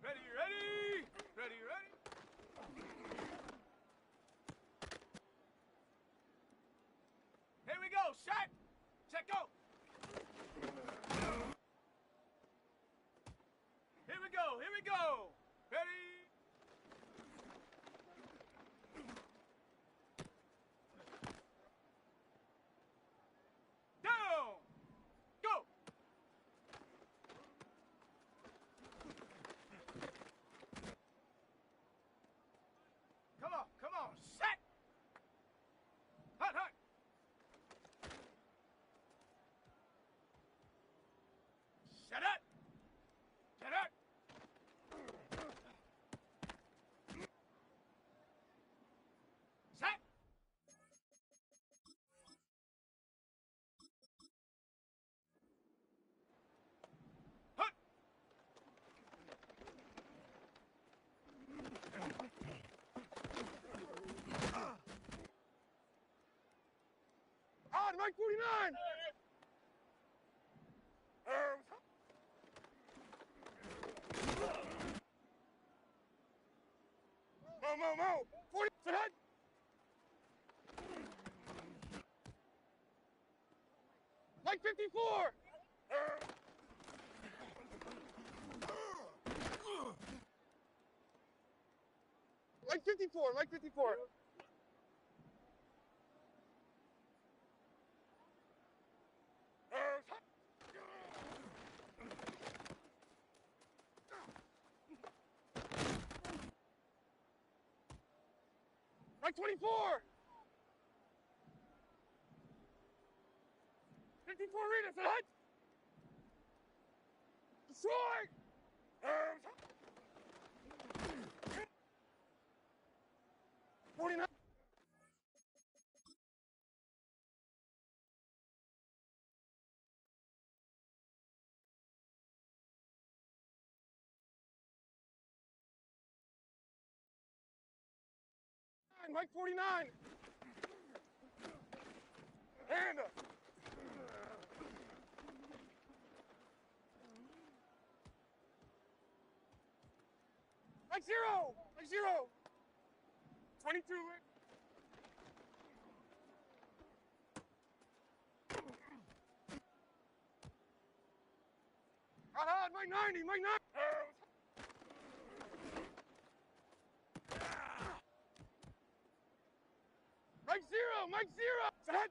Ready, ready! Ready, ready! Here we go, set! Set, go! Here we go, here we go! Ready? Down! Go! Come on, set! Hut, hut! Set it! Set it! Set! Hut! On, Mike 49! Mo! 40, set head! Mike 54! Mike 54, Mike 54. Mike 24! 54 Rita, set head! Destroy! 49! Mike 49! And Mike 0! Mike 0! 22. Hot, Mike 90, Mike 90! Mike 0, Mike 0! Set!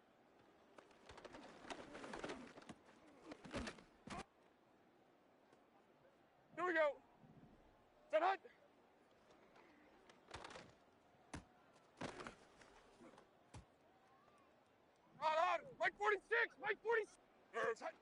Here we go. Set hut. Hot. Mike 46, Mike 46! Set.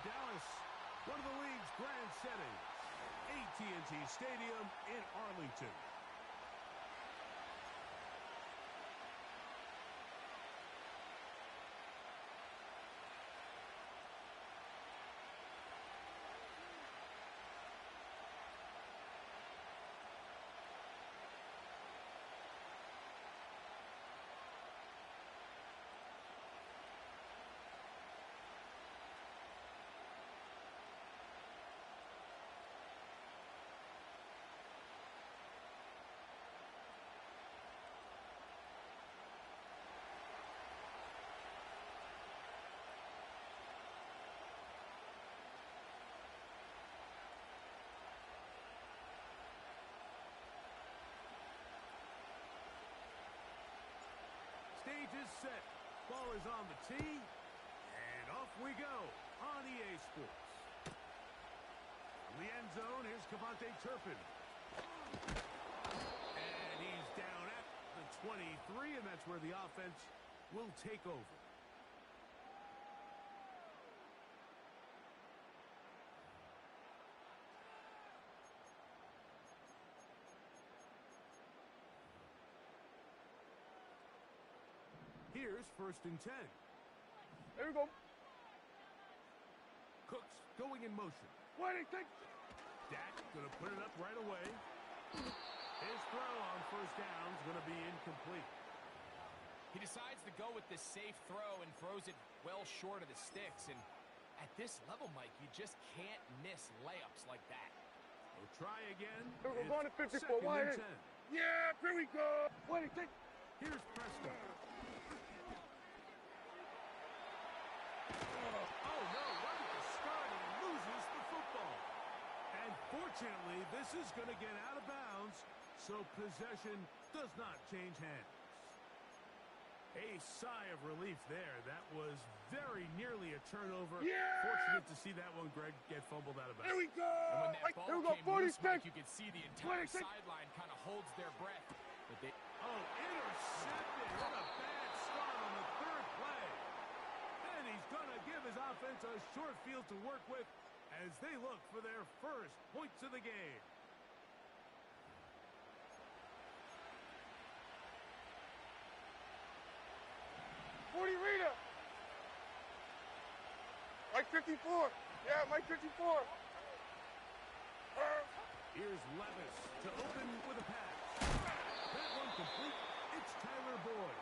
Dallas, one of the league's grand settings, AT&T Stadium in Arlington. Stage is set. Ball is on the tee. And off we go on EA Sports. In the end zone, here's Cavante Turpin. And he's down at the 23, and that's where the offense will take over. Here's 1st and 10. There we go. Cooks going in motion. What do you think? Dak going to put it up right away. His throw on 1st down is going to be incomplete. He decides to go with this safe throw and throws it well short of the sticks. And at this level, Mike, you just can't miss layups like that. We'll try again. We're going to 54. 2nd and 10. Yeah, here we go. What do you think? Here's Prescott. Oh, no, right at the start, he loses the football. And fortunately, this is going to get out of bounds, so possession does not change hands. A sigh of relief there. That was very nearly a turnover. Yeah! Fortunate to see that one, Greg, get fumbled out of bounds. Here we go. And when that ball here we go. came loose, 46. Mike, you could see the entire 46. sideline kind of holds their breath. But they... Oh, intercepted. What a bad start on the 3rd play. And he's going to give his offense a short field to work with as they look for their first points of the game. Rita. Mike 54. Yeah, Mike 54. Here's Levis to open with a pass. That one complete. It's Tyler Boyd.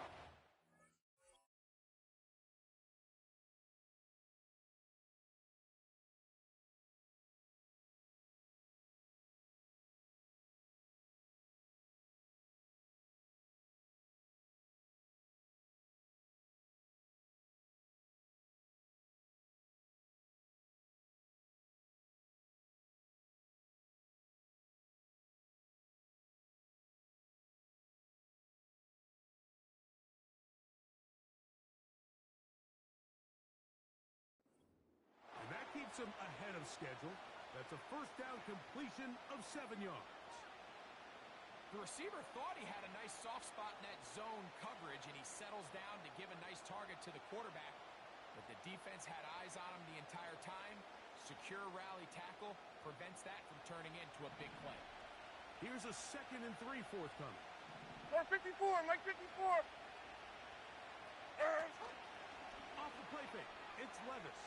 And that keeps him ahead of schedule. That's a 1st down completion of 7 yards. The receiver thought he had a nice soft spot in that zone coverage, and he settles down to give a nice target to the quarterback. But the defense had eyes on him the entire time. Secure rally tackle prevents that from turning into a big play. Here's a 2nd and 3 forthcoming. 54, Mike 54. Off the play fake, it's Levis.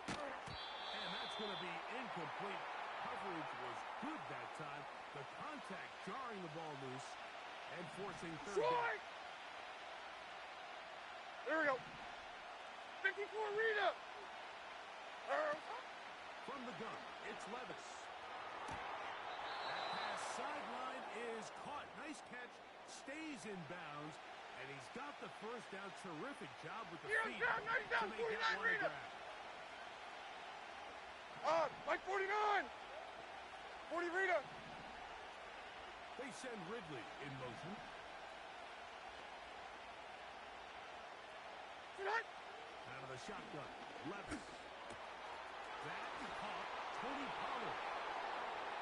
And that's going to be incomplete. Coverage was good that time. The contact jarring the ball loose and forcing 3rd down. There we go. 54 Rita. From the gun, it's Levis. That pass sideline is caught. Nice catch. Stays in bounds. And he's got the 1st down. Terrific job with the feet down, to make that 49 one a Rita. grab. Mike 49. 40 Rita. They send Ridley in motion. Out of the shotgun, Levis. That caught Tony Pollard.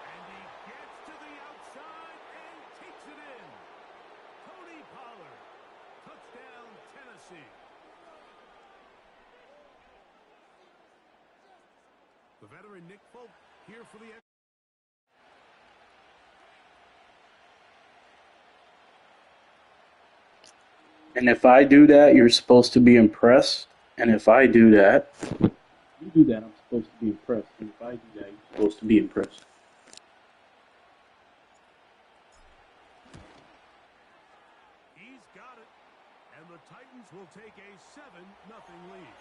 And he gets to the outside and takes it in. Tony Pollard. Touchdown, Tennessee. The veteran Nick Folk here for the... And if I do that, you're supposed to be impressed. And if I do that, you do that, I'm supposed to be impressed. And if I do that, you're supposed to be impressed. He's got it. And the Titans will take a 7-0 lead.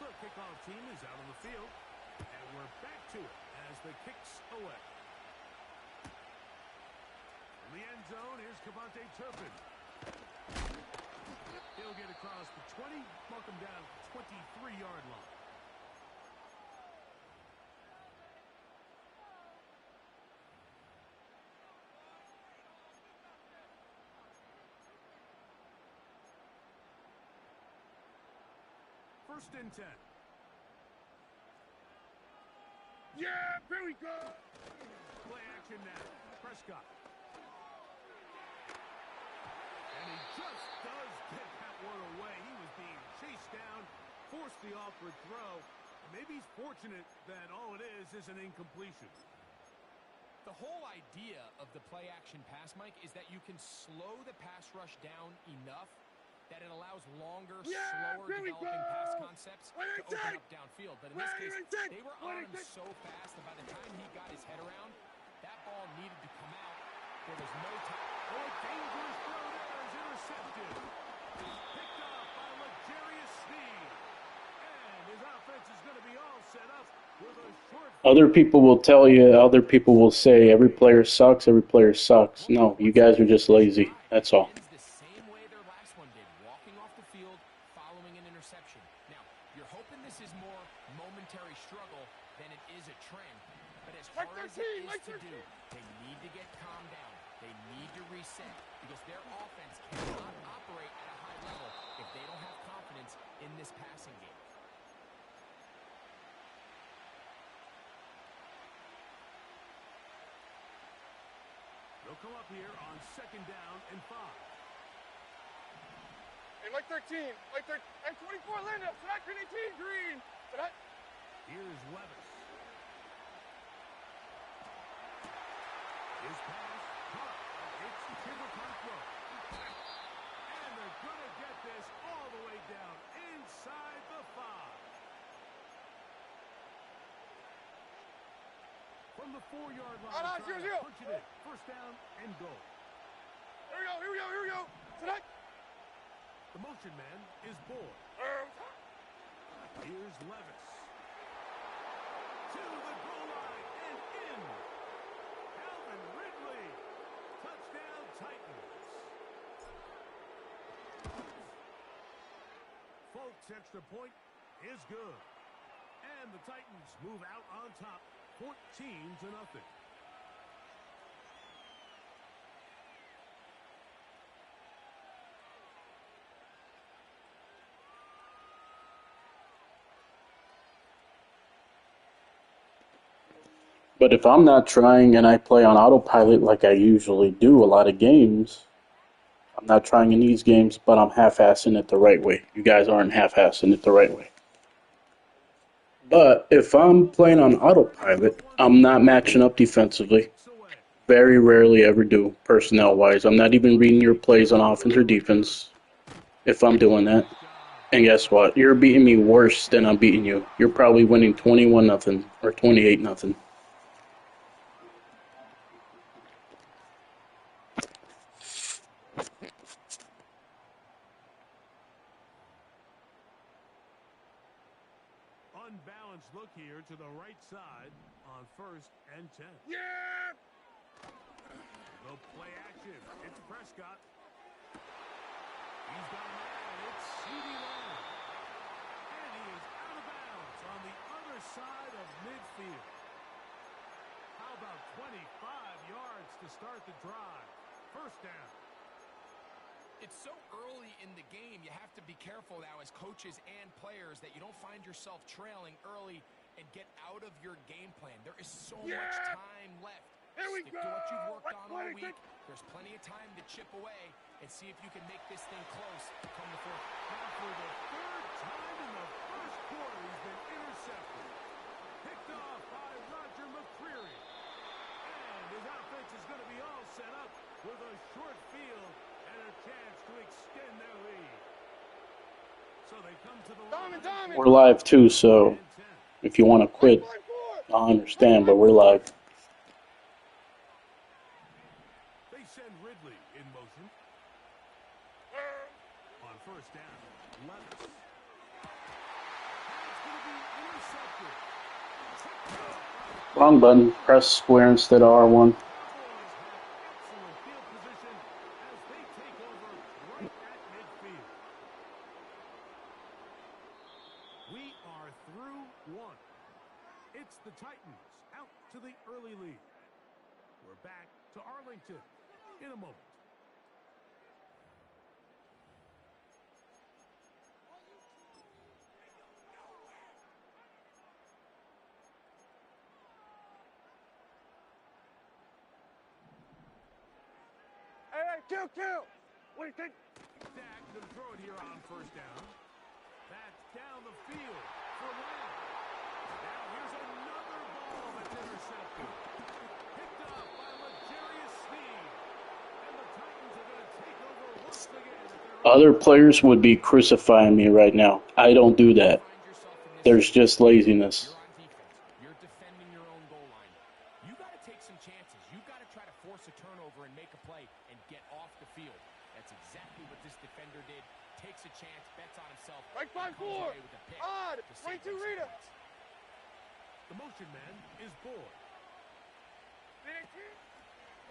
The kickoff team is out on the field. And we're back to it as the kick's away. In the end zone, here's Cavante Turpin. He'll get across the 20, mark him down at the 23-yard line. First and 10. Yeah, here we go. Play action now. Prescott. And he just does get that one away. He was being chased down, forced the awkward throw. Maybe he's fortunate that all it is an incompletion. The whole idea of the play action pass, Mike, is that you can slow the pass rush down enough that it allows longer, slower developing pass concepts to open up downfield. But in this case, they were on him so fast that by the time he got his head around, that ball needed to come out. There was no time. Oh, a dangerous throw there is intercepted. Picked off by L'Jarius Sneed. And his offense is going to be all set up with a short... Other people will tell you, other people will say, every player sucks, every player sucks. No, you guys are just lazy. That's all. You're hoping this is more momentary struggle than it is a trend. But as hard as it is to do, they need to get calmed down. They need to reset because their offense cannot operate at a high level if they don't have confidence in this passing game. They'll come up here on 2nd down and 5. Hey, Mike 13. Mike 13. Hey, 24, Linda. Tonight, Green 18, Green. Tonight. Here's Levis. His pass, caught. It's Timbercott throw. And they're going to get this all the way down inside the 5. From the 4-yard line, punch it in. First down and goal. Here we go. Tonight. The motion man is Boyd. Here's Levis. To the goal line and in. Alvin Ridley. Touchdown Titans. Folks' extra point is good. And the Titans move out on top, 14-0. But if I'm not trying and I play on autopilot like I usually do a lot of games, I'm not trying in these games, but I'm half-assing it the right way. You guys aren't half-assing it the right way. But if I'm playing on autopilot, I'm not matching up defensively. Very rarely ever do, personnel-wise. I'm not even reading your plays on offense or defense if I'm doing that. And guess what? You're beating me worse than I'm beating you. You're probably winning 21-0 or 28-0. Unbalanced look here to the right side on 1st and 10. Yeah! The play action. It's Prescott. He's got a man. It's CeeDee Lamb. And he is out of bounds on the other side of midfield. How about 25 yards to start the drive? First down. It's so early in the game, you have to be careful now as coaches and players that you don't find yourself trailing early and get out of your game plan. There is so much time left Here we Stick go. to what you've worked on all 26. week. There's plenty of time to chip away and see if you can make this thing close come the fourth. Now for the third time in the first quarter, he's been intercepted. Picked off by Roger McCreary. And his offense is going to be all set up with a short field and a chance to extend their lead. So they come to the line. We're live too, so if you want to quit, I understand, but we're live. They send Ridley in motion. On first down, Levis. That's going to be intercepted. Wrong button. Press square instead of R1. Cowboys have excellent field position as they take over right at midfield. We are through one. It's the Titans out to the early lead. We're back to Arlington in a moment. Hey, kill. What do you think? Dak to throw it here on first down. That's down the field for Lamb. Now here's another ball that's intercepted. Picked up by L'Jarius Sneed. And the Titans are going to take over once again at their Other players would be crucifying me right now. I don't do that. Find yourself in this There's just laziness. You're on defense. You're defending your own goal line. You got to take some chances. You got to try to force a turnover and make a play and get off the field. That's exactly what this defender did. Takes a chance, bets on himself. Right and 5-4. comes away with a pick Odd. to save 22 them some Rita. points. The motion man is Boyd.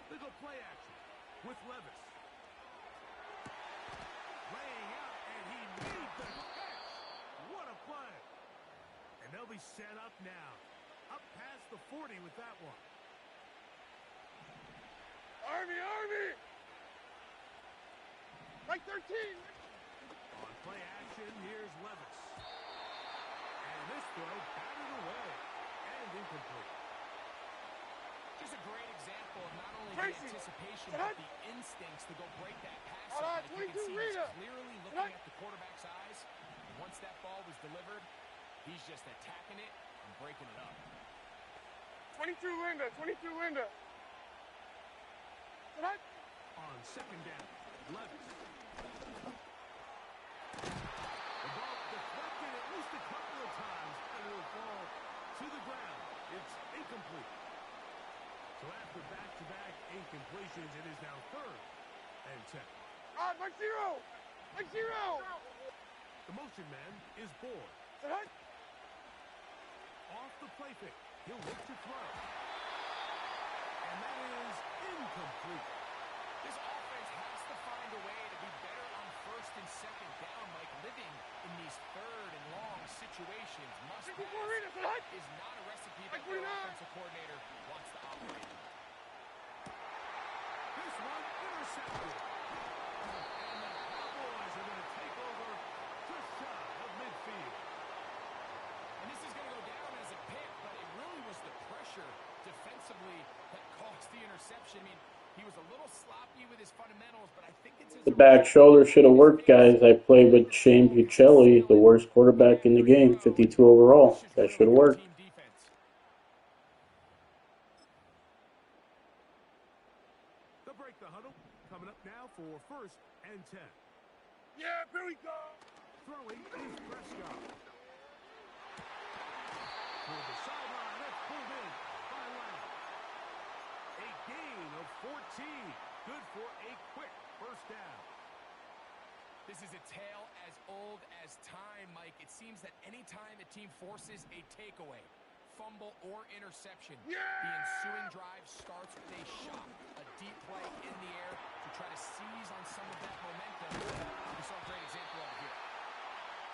They go play action with Levis. Laying out, and he made the catch. What a play. And they'll be set up now. Up past the 40 with that one. Army. Right 13. On play action, here's Levis. And this throw batted away and incomplete. Just a great example of not only Tracy. the anticipation, Get but up. the instincts to go break that pass All up. right, And you can 22 see he's Rita. clearly Get looking up. at the quarterback's eyes. And once that ball was delivered, he's just attacking it and breaking it up. 22 Linda. Right. On second down, Levis. The ball deflected at least a couple of times, and it will fall to the ground. It's incomplete. So after back-to-back incompletions, it is now 3rd and 10. Odd. Right zero. The motion man is Boyd. Right. Off the play fake, he'll look to throw. And that is incomplete. This offense has to find a way to be better on first and second down, like living in these third and long situations. Must 54 pass Rita. Right. is not a recipe that Like their 49. offensive coordinator wants to operate in. This one intercepted. And the Cowboys are going to take over just shy of midfield. And this is going to go down as a pick, but it really was the pressure defensively that caused the interception. I mean, he was a little sloppy with his fundamentals, but I think it's his The back shoulder should have worked, guys. I played with Shane Buccelli, the worst quarterback in the game, 52 overall. That should have worked. Team defense. They'll break the huddle. Coming up now for 1st and 10. Yeah, here we go. Throwing is Prescott. For the sideline, that's pulled in by Lamb. A gain of 14. Good for a quick first down. This is a tale as old as time, Mike. It seems that any time a team forces a takeaway, fumble, or interception, the ensuing drive starts with a shot, a deep play in the air to try to seize on some of that momentum. We saw a great example of it here.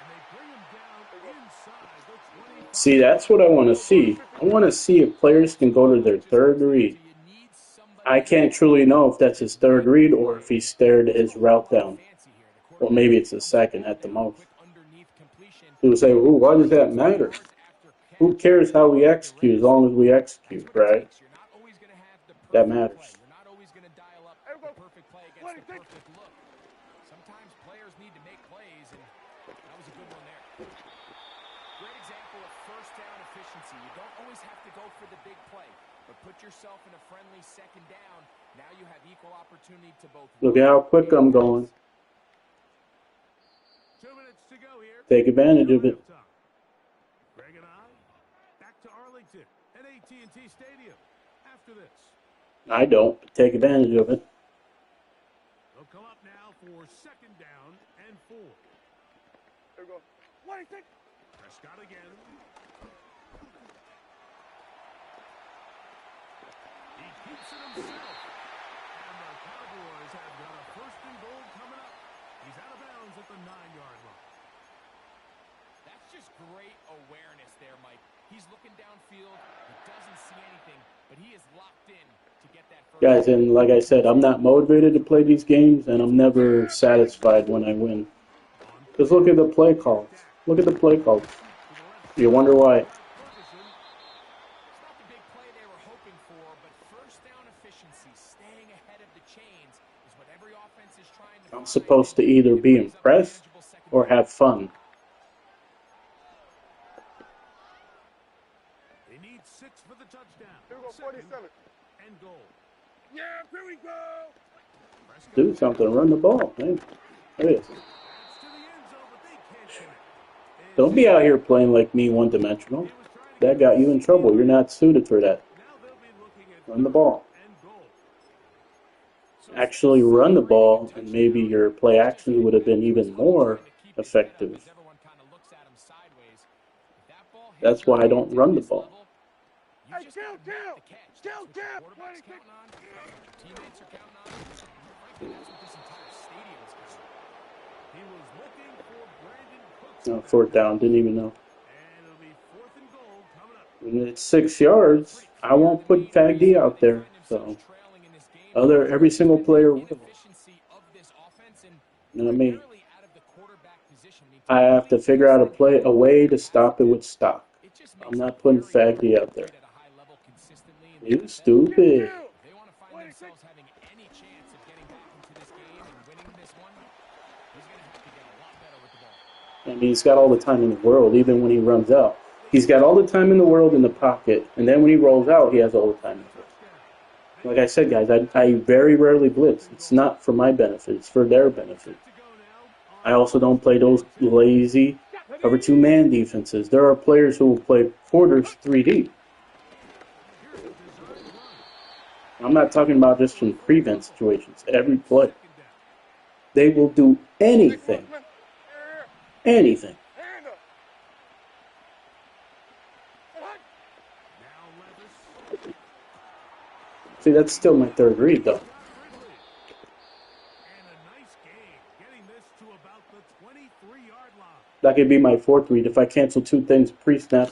And they bring him down inside the 25. See, that's what I want to see. I want to see if players can go to their third read. You need somebody I can't truly know if that's his third read or if he stared his route down. fancy here. The Or maybe it's his second at the most. quick underneath completion. People say, "Ooh, why does that matter? Who cares how we execute as long as we execute, right?" That perfect play. matters. You're not always going to dial up Hey, the go. perfect play against the perfect look. Sometimes players need to make plays, and that was a good one there. Great example of first down efficiency. You don't always have to go for the big play, but put yourself in a friendly second down. Now you have equal opportunity to both. Look at how quick I'm going. 2 minutes to go here. Take advantage of it. Greg and I back to Arlington at AT&T Stadium after this. I don't. Take advantage of it. They'll come up now for second down and 4. There we go. What do you think? Prescott again. He keeps it himself. And the Cowboys have got a first and goal coming up. He's out of bounds at the 9-yard line. That's just great awareness there, Mike. He's looking downfield. He doesn't see anything, but he is locked in to get that first. Guys, and like I said, I'm not motivated to play these games, and I'm never satisfied when I win. Just look at the play calls. Look at the play calls. You wonder why. It's not the big play they were hoping for, but first down efficiency, staying ahead of the chains, is what every offense is trying to I'm find. supposed to either be impressed or have fun. They need 6 for the touchdown. Here we go, Second 47. and goal. Yeah, here we go. Prescott Do something. Run the ball, man. There it is. That's to the end zone, but they can't connect. Don't be out here playing like me one-dimensional. That got you in trouble. You're not suited for that. Now they'll be looking at Run the ball. and goal. Actually run the ball, and maybe your play actions would have been even more effective. Everyone kind of looks at him sideways. If that ball hits That's why I don't your run the this ball. level, you Hey, just gotta down. make the catch. That's what your Down. quarterback's counting on. Teammates are counting on. Frankly, that's what this entire stadium is counting on. He was looking for Brandon Cooks. No, fourth down. Didn't even know. And it'll be 4th and goal coming up. When it's 6 yards, I won't put Fag D out there. So every single player will. You know what I mean? I have to figure out a way to stop it with stock. I'm not putting Fag D out there. You stupid. They want to find themselves having any chance of getting back into this game and winning this one. He's going to have to get a lot better with the ball. I mean, he's got all the time in the world, even when he runs out. He's got all the time in the world in the pocket, and then when he rolls out, he has all the time in the world. Like I said, guys, I very rarely blitz. It's not for my benefit. It's for their benefit. I also don't play those lazy cover 2-man defenses. There are players who will play quarters 3 deep. I'm not talking about just from prevent situations. Every play. They will do anything. Anything. Hand up. See, that's still my third read, though. And a nice game, getting this to about the 23-yard line. That could be my fourth read. If I cancel 2 things pre-snap,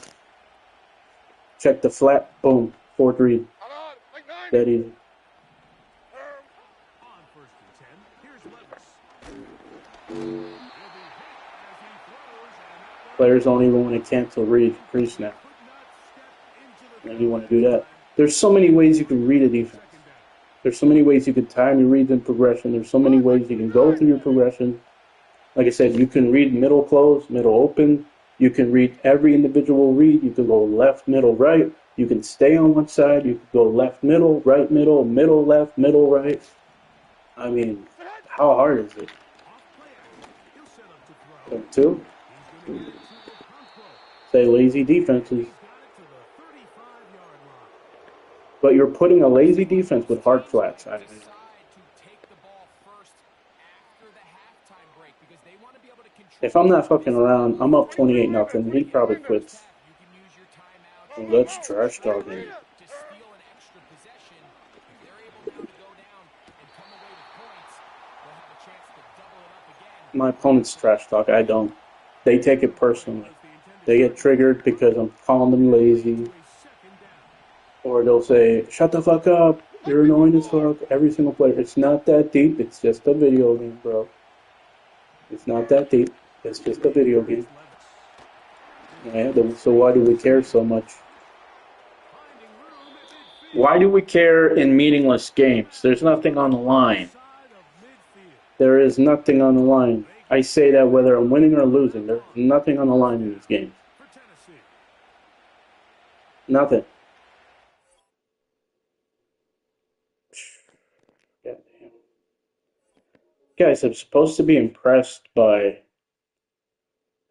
check the flat, boom, fourth read. I'm on. Like 9. That easy. On 1st and 10, here's Levis. He'll be hit as he throws, and Players don't even want to cancel read pre-snap. could not step into the And you want to do that. There's so many ways you can read a defense. There's so many ways you can time your reads in progression. There's so many ways you can go through your progression. Like I said, you can read middle close, middle open. You can read every individual read. You can go left, middle, right. You can stay on one side. You can go left, middle, right, middle, middle, left, middle, right. I mean, how hard is it? he'll set up to throw. 2. He's going to get it to Okonkwo. Say lazy defenses. Got it to the 35-yard line. But you're putting a lazy defense with hard flats. Decide to take the ball first after the halftime break because they want to be able to control. If I'm not fucking around, I'm up 28-0. He probably quits. You can use your timeout Well, let's trash talk him. to steal an extra possession. If they're able now to go down and come away with points, they'll have a chance to double it up again. My opponent's trash talk. I don't. They take it personally. They get triggered because I'm calling them lazy. Or they'll say, shut the fuck up. You're annoying as fuck. Every single player. It's not that deep. It's just a video game, bro. It's not that deep. It's just a video game. Yeah, so why do we care so much? Why do we care in meaningless games? There's nothing on the line. Inside of midfield. There is nothing on the line. I say that whether I'm winning or losing, there's nothing on the line in these games. For Tennessee. Nothing. Goddamn. Guys, I'm supposed to be impressed by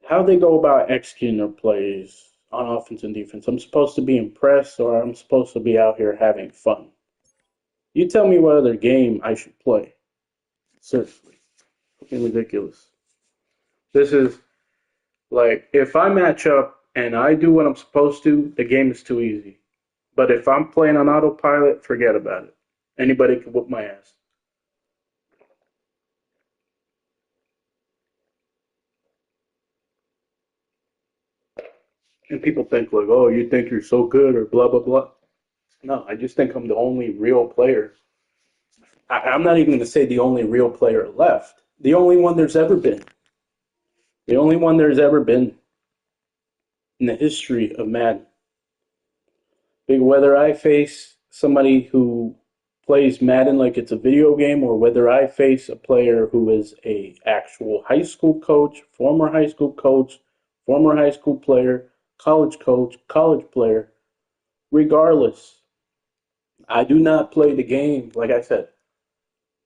how they go about executing their plays on offense and defense. I'm supposed to be impressed, or I'm supposed to be out here having fun. You tell me what other game I should play. Seriously. Fucking ridiculous. This is like, if I match up and I do what I'm supposed to, the game is too easy. But if I'm playing on autopilot, forget about it. Anybody can whoop my ass. And people think like, oh, you think you're so good or blah blah blah. No, I just think I'm the only real player. I'm not even going to say the only real player left. The only one there's ever been. The only one there's ever been in the history of Madden. Whether I face somebody who plays Madden like it's a video game, or whether I face a player who is a actual high school coach, former high school coach, former high school player, coach, college player, regardless, I do not play the game. Like I said,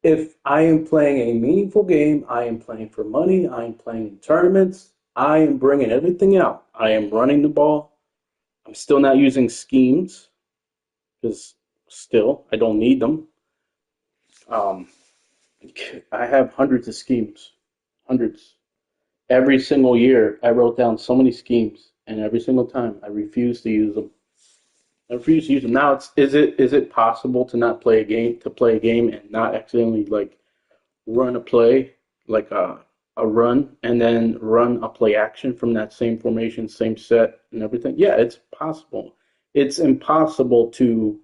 if I am playing a meaningful game, I am playing for money, I am playing in tournaments, I am bringing everything out. I am running the ball. I'm still not using schemes because still I don't need them. Um, I have hundreds of schemes, hundreds. Every single year, I wrote down so many schemes, and every single time, I refuse to use them. I refuse to use them. Now, is it possible to not play a game to play a game and not accidentally like run a play like a run and then run a play action from that same formation, same set, and everything? Yeah, it's possible. It's impossible to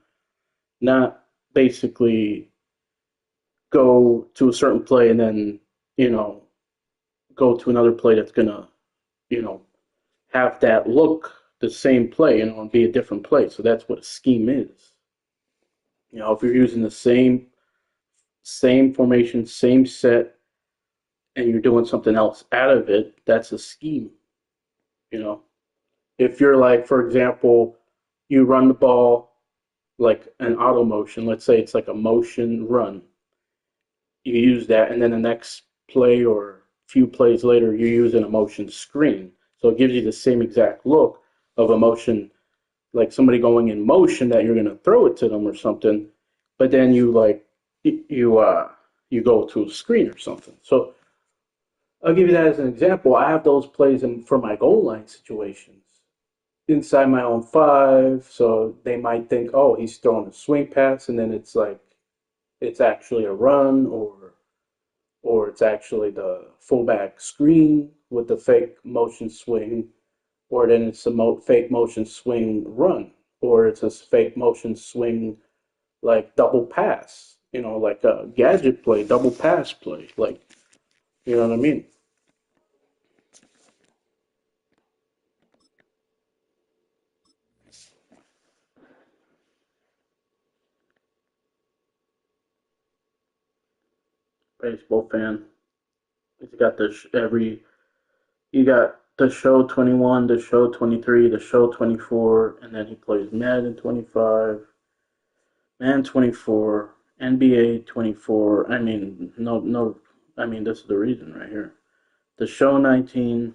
not basically go to a certain play and then you know go to another play that's gonna you know have that look the same play and be a different play. So that's what a scheme is. If you're using the same formation, same set, and you're doing something else out of it, that's a scheme. You know, if you're like, for example, you run the ball like an auto motion. Let's say it's like a motion run. You use that, and then the next play or few plays later, you're using a motion screen. So it gives you the same exact look of a motion, like somebody going in motion that you're going to throw it to them or something, but then you go to a screen or something. So I'll give you that as an example. I have those plays for my goal line situations inside my own five, so they might think, oh, he's throwing a swing pass, and then it's like it's actually a run, or it's actually the fullback screen with the fake motion swing, or then it's a fake motion swing run, or it's a fake motion swing like double pass, like a gadget play, double pass play, like, you know what I mean? Baseball fan. He's got you got the show 21, the show 23, the show 24, and then he plays Madden 25, Man 24, NBA 24. I mean, no, no. I mean, this is the reason right here. The show 19.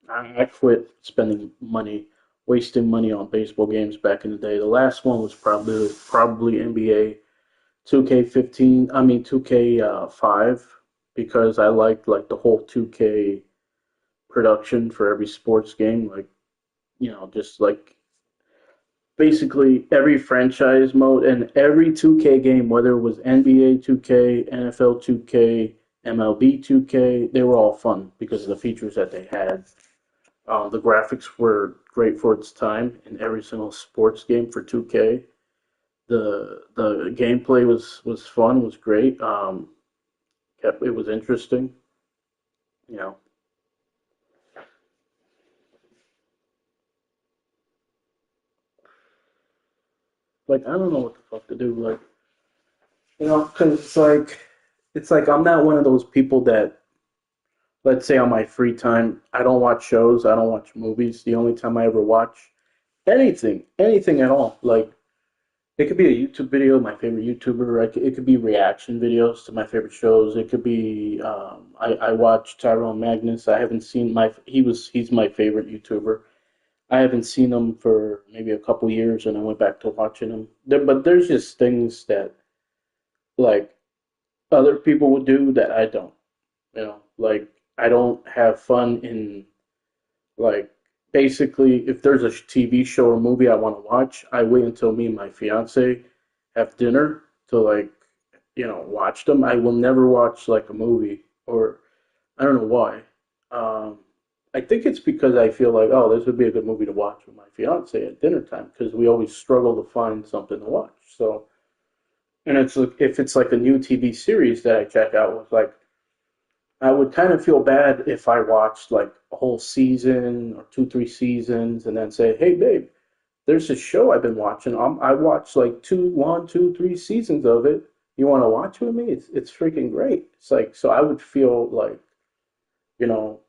I quit spending money, wasting money on baseball games back in the day. The last one was probably NBA 2K15. I mean 2K5 because I liked like the whole 2K production for every sports game. Like just like basically every franchise mode and every 2K game, whether it was NBA 2K, NFL 2K, MLB 2K, they were all fun because of the features that they had. The graphics were great for its time in every single sports game for 2K. The gameplay was fun, was great. It was interesting. You know, Like I don't know what the fuck to do. Like because it's like I'm not one of those people that let's say on my free time I don't watch shows, I don't watch movies. The only time I ever watch anything at all, like it could be a YouTube video, my favorite YouTuber. It could be reaction videos to my favorite shows. It could be I watch Tyrone Magnus. I haven't seen he's my favorite YouTuber. I haven't seen him for maybe a couple years, and I went back to watching him. But there's just things that like other people would do that I don't. Like I don't have fun in like basically if there's a TV show or movie I want to watch, I wait until me and my fiance have dinner to watch them. I will never watch like a movie or I don't know why. Um, I think it's because I feel like, oh, this would be a good movie to watch with my fiance at dinner time because we always struggle to find something to watch. So, and it's like if it's like a new TV series that I check out with like I would kind of feel bad if I watched like a whole season or two, three seasons and then say, hey, babe, there's a show I've been watching. I watched like one, two, three seasons of it. You want to watch with me? It's freaking great. It's like, so I would feel like, you know,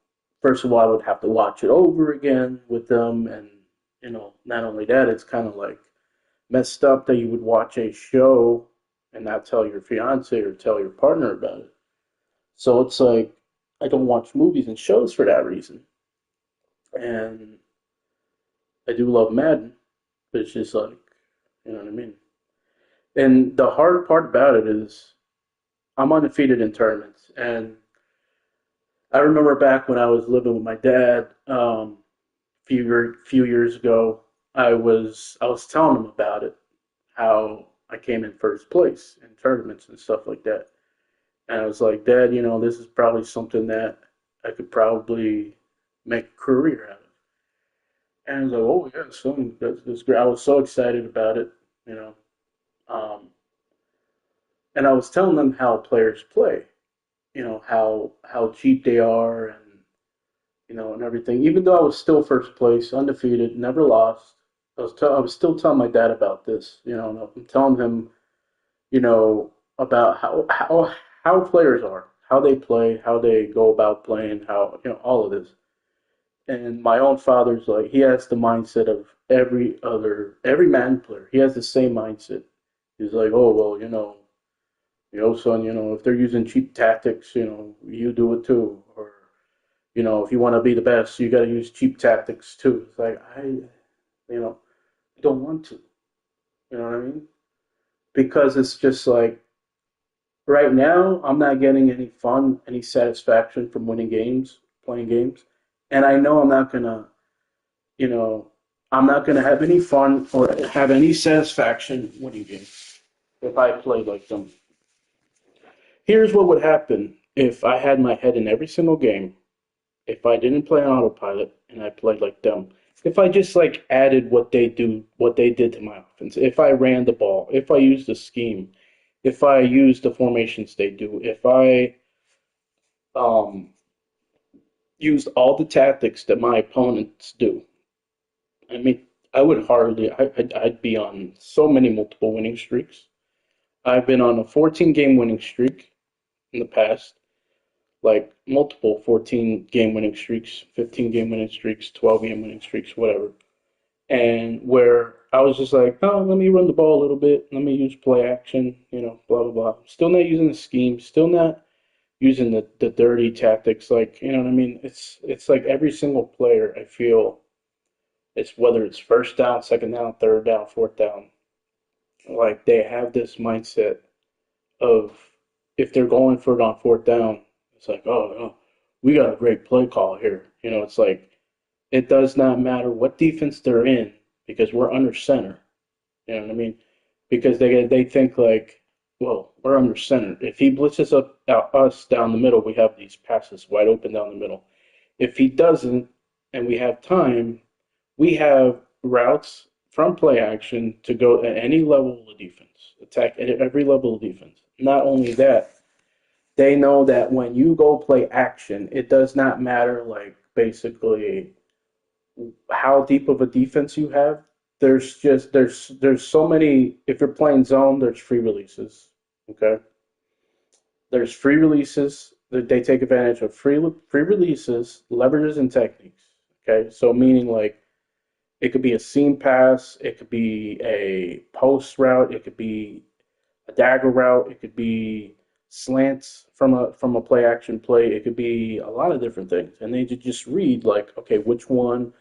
first of all, I would have to watch it over again with them. And, not only that, it's kind of like messed up that you would watch a show and not tell your fiance or tell your partner about it. So it's like I don't watch movies and shows for that reason. And I do love Madden, but it's just like, you know what I mean? And the hard part about it is I'm undefeated in tournaments. And I remember back when I was living with my dad, few years ago, I was telling him about it, how I came in first place in tournaments and stuff like that. And I was like, Dad, this is probably something that I could probably make a career out of. And I was like, oh yeah, son, that's great. I was so excited about it, you know. Um, and I was telling them how players play, how cheap they are, and everything. Even though I was still first place, undefeated, never lost. I was still telling my dad about this, and I'm telling him, about how players are, how they play, how they go about playing, how all of this. And my own father's like he has the mindset of every Madden player. He has the same mindset. He's like, oh well, son, if they're using cheap tactics, you do it too. Or if you want to be the best, you got to use cheap tactics too. It's like I don't want to. You know what I mean? Because it's just like right now, I'm not getting any fun, any satisfaction from winning games, playing games, and I know you know, I'm not gonna have any fun or have any satisfaction winning games if I play like them. Here's what would happen if I had my head in every single game, if I didn't play on autopilot and I played like them. If I just like added what they did to my offense, if I ran the ball, if I used the scheme, if I used the formations they do, if I um, used all the tactics that my opponents do, I mean, I would hardly, I'd be on so many multiple winning streaks. I've been on a 14 game winning streak in the past, like multiple 14 game winning streaks, 15 game winning streaks, 12 game winning streaks, whatever. And where I was just like, oh, let me run the ball a little bit, let me use play action, blah, blah, blah. Still not using the scheme, still not using the dirty tactics. Like, you know what I mean? It's like every single player, I feel, it's whether it's first down, second down, third down, fourth down, like they have this mindset of if they're going for it on fourth down, it's like, oh, no, we got a great play call here. It's like it does not matter what defense they're in because we're under center. You know what I mean? Because they think like, well, we're under center. If he blitzes us down the middle, we have these passes wide open down the middle. If he doesn't, and we have time, we have routes from play action to go at any level of defense, attack at every level of defense. Not only that, they know that when you go play action, it does not matter like basically how deep of a defense you have. there's so many. If you're playing zone, there's free releases. Okay, there's free releases that they take advantage of free releases, leverages, and techniques. Okay, so meaning like it could be a seam pass, it could be a post route, it could be a dagger route, it could be slants from a play action play, it could be a lot of different things, and they just read like, okay, which one.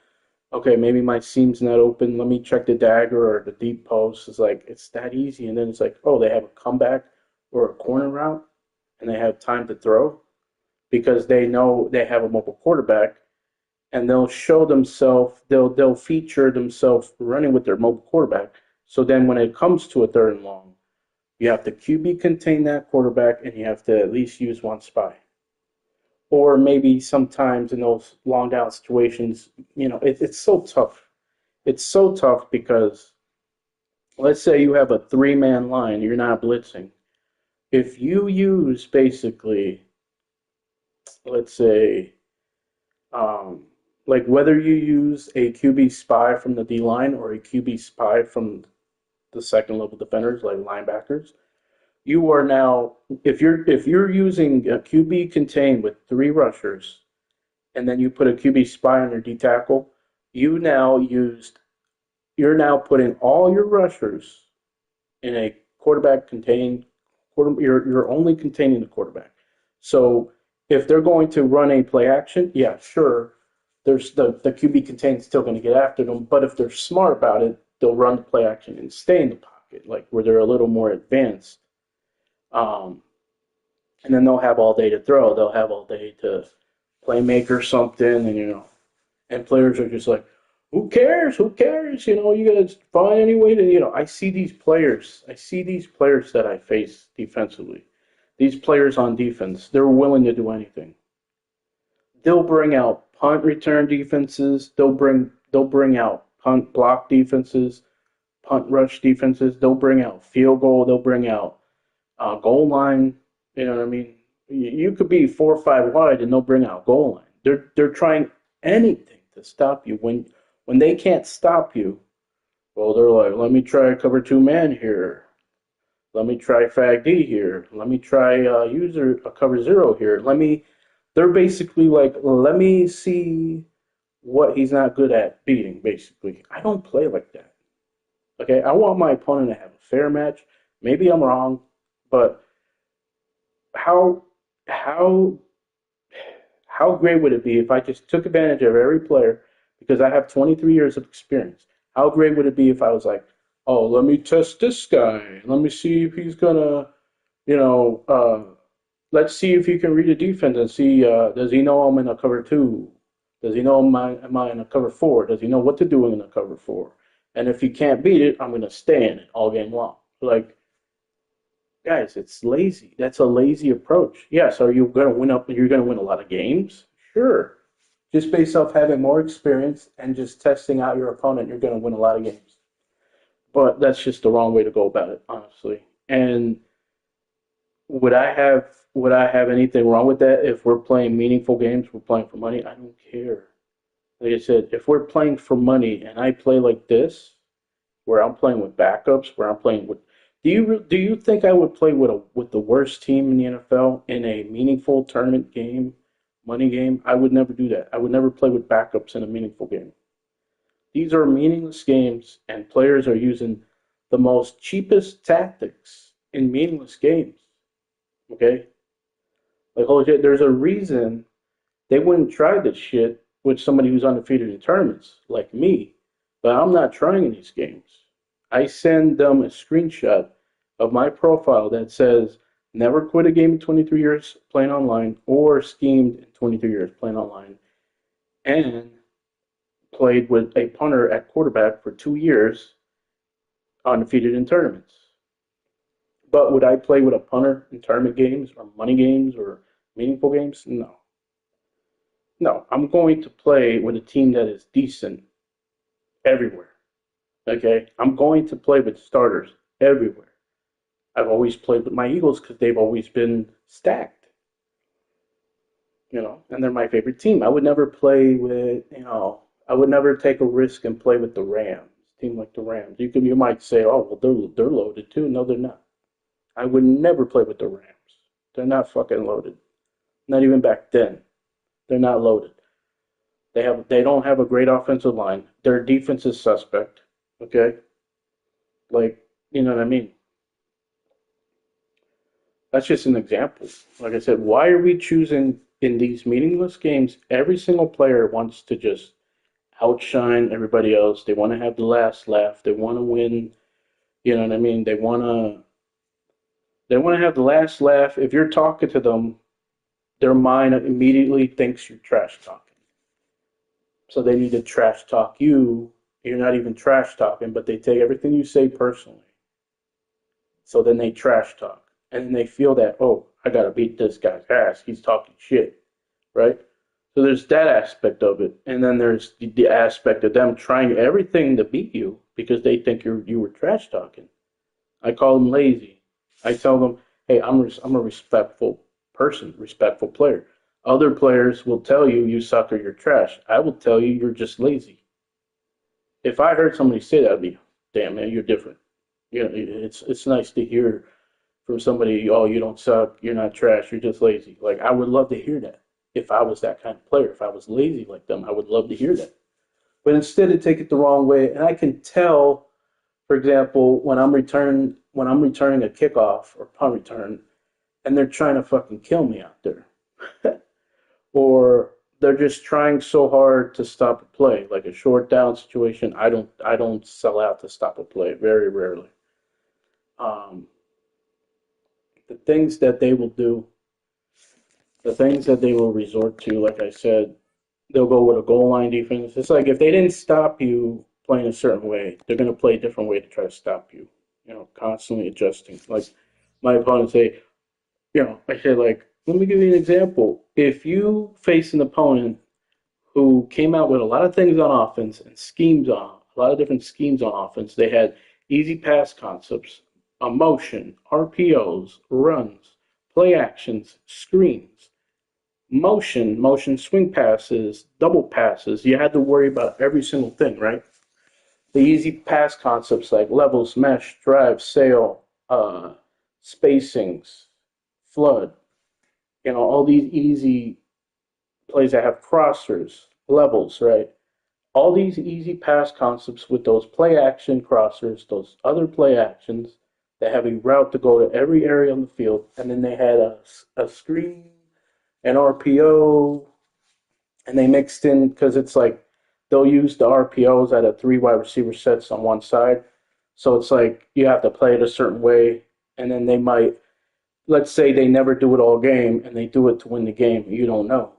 Okay, maybe my seam's not open. Let me check the dagger or the deep post. It's like it's that easy, and then it's like, oh, they have a comeback or a corner route, and they have time to throw because they know they have a mobile quarterback, and they'll show themselves. They'll feature themselves running with their mobile quarterback. So then, when it comes to a third and long, you have to QB contain that quarterback, and you have to at least use one spy. Or maybe sometimes in those long down situations, it's so tough. It's so tough because let's say you have a three-man line, you're not blitzing. If you use basically, let's say, um, like whether you use a QB spy from the D line or a QB spy from the second level defenders like linebackers, you are now if you're using a QB contained with three rushers and then you put a QB spy on your D tackle, you now used you're now putting all your rushers in a quarterback contained you're only containing the quarterback. So if they're going to run a play action, yeah, sure, there's the QB contained still going to get after them. But if they're smart about it, they'll run the play action and stay in the pocket, like where they're a little more advanced. Um, and then they'll have all day to throw. They'll have all day to playmaker something, and and players are just like, who cares? Who cares? You gotta find any way to. I see these players. I see these players that I face defensively. These players on defense, they're willing to do anything. They'll bring out punt return defenses. They'll bring out punt block defenses, punt rush defenses. They'll bring out field goal. They'll bring out goal line. You know what I mean? You could be 4 or 5 wide, and they'll bring out goal line. They're trying anything to stop you. When they can't stop you, well, they're like, let me try cover two man here. Let me try fag D here. Let me try user cover zero here. They're basically like, let me see what he's not good at beating. Basically, I don't play like that. Okay, I want my opponent to have a fair match. Maybe I'm wrong, but how how how great would it be if I just took advantage of every player because I have 23 years of experience? How great would it be if I was like, oh, let me test this guy. Let me see if he's gonna, you know, let's see if he can read a defense and see does he know I'm in a cover two? Does he know am I in a cover four? Does he know what to do in a cover four? And if he can't beat it, I'm gonna stay in it all game long. Like guys, it's lazy. That's a lazy approach. Yes, are you going to win up? You're going to win a lot of games? Sure. Just based off having more experience and just testing out your opponent, you're going to win a lot of games. But that's just the wrong way to go about it, honestly. And would I have anything wrong with that if we're playing meaningful games? We're playing for money. I don't care. Like I said, if we're playing for money and I play like this, where I'm playing with backups, where I'm playing with. Do you think I would play with the worst team in the NFL in a meaningful tournament game, money game? I would never do that. I would never play with backups in a meaningful game. These are meaningless games, and players are using the most cheapest tactics in meaningless games. Okay, like holy shit, there's a reason they wouldn't try this shit with somebody who's undefeated in tournaments like me, but I'm not trying in these games. I send them a screenshot of my profile that says never quit a game in 23 years playing online or schemed in 23 years playing online and played with a punter at quarterback for 2 years undefeated in tournaments. But would I play with a punter in tournament games or money games or meaningful games? No. No, I'm going to play with a team that is decent everywhere. Okay? I'm going to play with starters everywhere. I've always played with my Eagles because they've always been stacked, and they're my favorite team. I would never play with, I would never take a risk and play with the Rams. a team like the Rams. You might say, oh well, they're loaded too. No, they're not. I would never play with the Rams. They're not fucking loaded. Not even back then. They're not loaded. They don't have a great offensive line. Their defense is suspect. Okay, like you know what I mean. That's just an example. Like I said, why are we choosing in these meaningless games? Every single player wants to just outshine everybody else. They want to have the last laugh. They want to win. You know what I mean? They want to have the last laugh. If you're talking to them, their mind immediately thinks you're trash talking. So they need to trash talk you. You're not even trash talking, but they take everything you say personally. So then they trash talk. And then they feel that, oh, I got to beat this guy's ass. He's talking shit, right? So there's that aspect of it. And then there's the aspect of them trying everything to beat you because they think you were trash talking. I call them lazy. I tell them, hey, I'm a respectful person, respectful player. Other players will tell you you suck or you're trash. I will tell you you're just lazy. If I heard somebody say that, I'd be, damn man, you're different. You know, it's nice to hear from somebody, oh, you don't suck, you're not trash, you're just lazy. Like I would love to hear that. If I was that kind of player, if I was lazy like them, I would love to hear that. But instead, they take it the wrong way, and I can tell. For example, when I'm returning a kickoff or punt return, and they're trying to fucking kill me out there, or they're just trying so hard to stop a play, like a short down situation. I don't sell out to stop a play very rarely. Um, the things that they will do, the things that they will resort to, like I said, they'll go with a goal line defense. It's like if they didn't stop you playing a certain way, they're going to play a different way to try to stop you. You know, constantly adjusting. Like my opponents say, you know, I say like, let me give you an example. If you face an opponent who came out with a lot of things on offense and schemes on a lot of different schemes on offense, they had easy pass concepts, a motion, RPOs, runs, play actions, screens, motion swing passes, double passes. You had to worry about every single thing, right? The easy pass concepts like levels, mesh, drive, sail, spacings, flood, you know, all these easy plays that have crossers, levels, right? All these easy pass concepts with those play action crossers, those other play actions that have a route to go to every area on the field, and then they had a screen, an RPO, and they mixed in because it's like they'll use the RPOs at a three wide receiver sets on one side. So it's like you have to play it a certain way, and then they might, let's say they never do it all game and they do it to win the game. You don't know.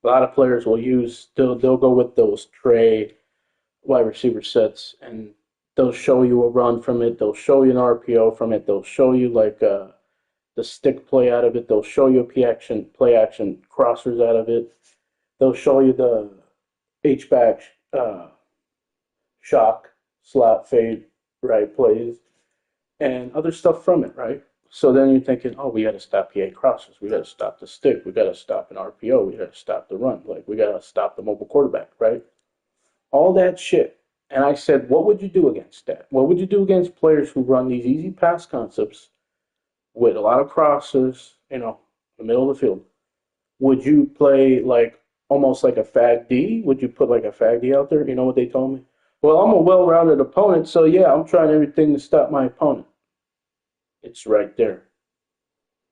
A lot of players will they'll go with those tray wide receiver sets and they'll show you a run from it. They'll show you an RPO from it. They'll show you like the stick play out of it. They'll show you a play action crossers out of it. They'll show you the H-back uh, shock, slot, fade, right plays, and other stuff from it, right? So then you're thinking, oh, we got to stop PA crosses. We got to stop the stick. We got to stop an RPO. We got to stop the run. Like, we got to stop the mobile quarterback, right? All that shit. And I said, what would you do against that? What would you do against players who run these easy pass concepts with a lot of crosses, you know, in the middle of the field? Would you play like almost like a fag D? Would you put like a fag D out there? You know what they told me? Well, I'm a well-rounded opponent, so yeah, I'm trying everything to stop my opponent. It's right there.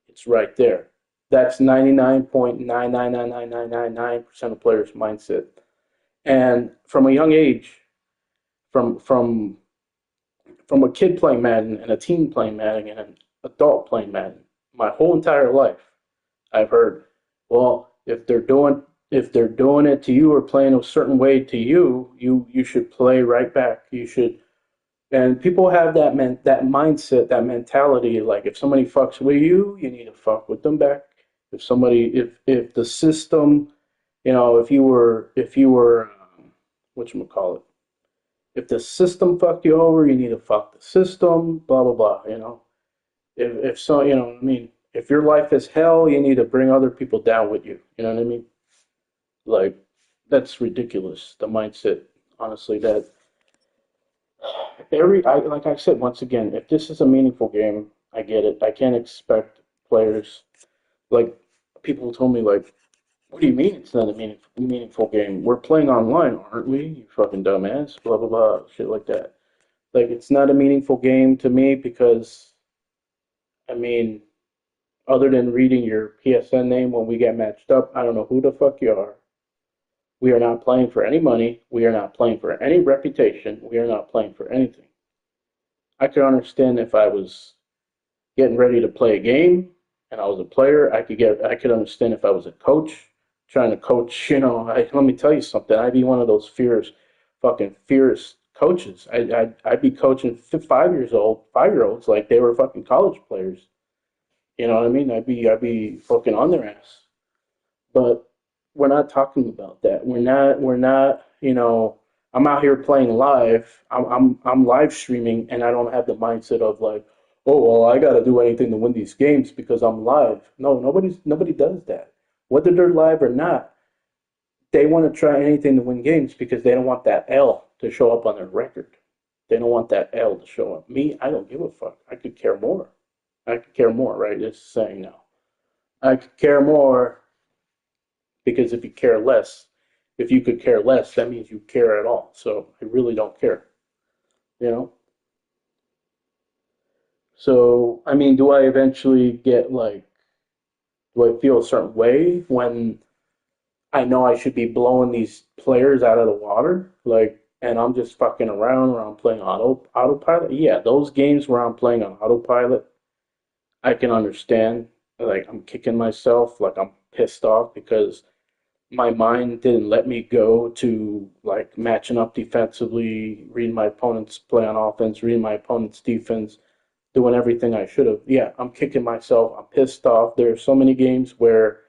It's right there. That's 99.9999999% of players' mindset. And from a young age, from from from a kid playing Madden and a teen playing Madden and an adult playing Madden, my whole entire life, I've heard, well, if they're doing it to you or playing a certain way to you, you should play right back. You should, and people have that mindset, that mentality. Like if somebody fucks with you, you need to fuck with them back. If the system, you know, if you were, whatchamacallit, if the system fucked you over, you need to fuck the system. Blah blah blah. You know, if so, you know what I mean. If your life is hell, you need to bring other people down with you. You know what I mean? Like that's ridiculous. The mindset, honestly, that like I said once again, if this is a meaningful game, I get it. I can't expect players like people told me like, what do you mean it's not a meaningful game? We're playing online, aren't we? You fucking dumbass. Blah blah blah, shit like that. Like it's not a meaningful game to me because I mean, other than reading your PSN name when we get matched up, I don't know who the fuck you are. We are not playing for any money. We are not playing for any reputation. We are not playing for anything. I could understand if I was getting ready to play a game and I was a player. I could understand if I was a coach trying to coach. Let me tell you something. I'd be one of those fierce coaches. I'd be coaching 5 year olds like they were fucking college players. You know what I mean? I'd be fucking on their ass. But we're not talking about that. We're not. I'm out here playing live. I'm live streaming, and I don't have the mindset of like, oh well, I got to do anything to win these games because I'm live. No, nobody does that. Whether they're live or not, they want to try anything to win games because they don't want that L to show up on their record. They don't want that L to show up. Me, I don't give a fuck. I could care more. I could care more, right? It's saying now. I could care more because if you could care less, that means you care at all. So I really don't care, you know? So, I mean, do I eventually get like, do I feel a certain way when I know I should be blowing these players out of the water? Like, and I'm just fucking around where I'm playing autopilot? Yeah, those games where I'm playing on autopilot, I can understand. Like, I'm kicking myself, like, I'm pissed off because my mind didn't let me go to like matching up defensively, reading my opponent's play on offense, reading my opponent's defense, doing everything I should have. Yeah, I'm kicking myself. I'm pissed off. There are so many games where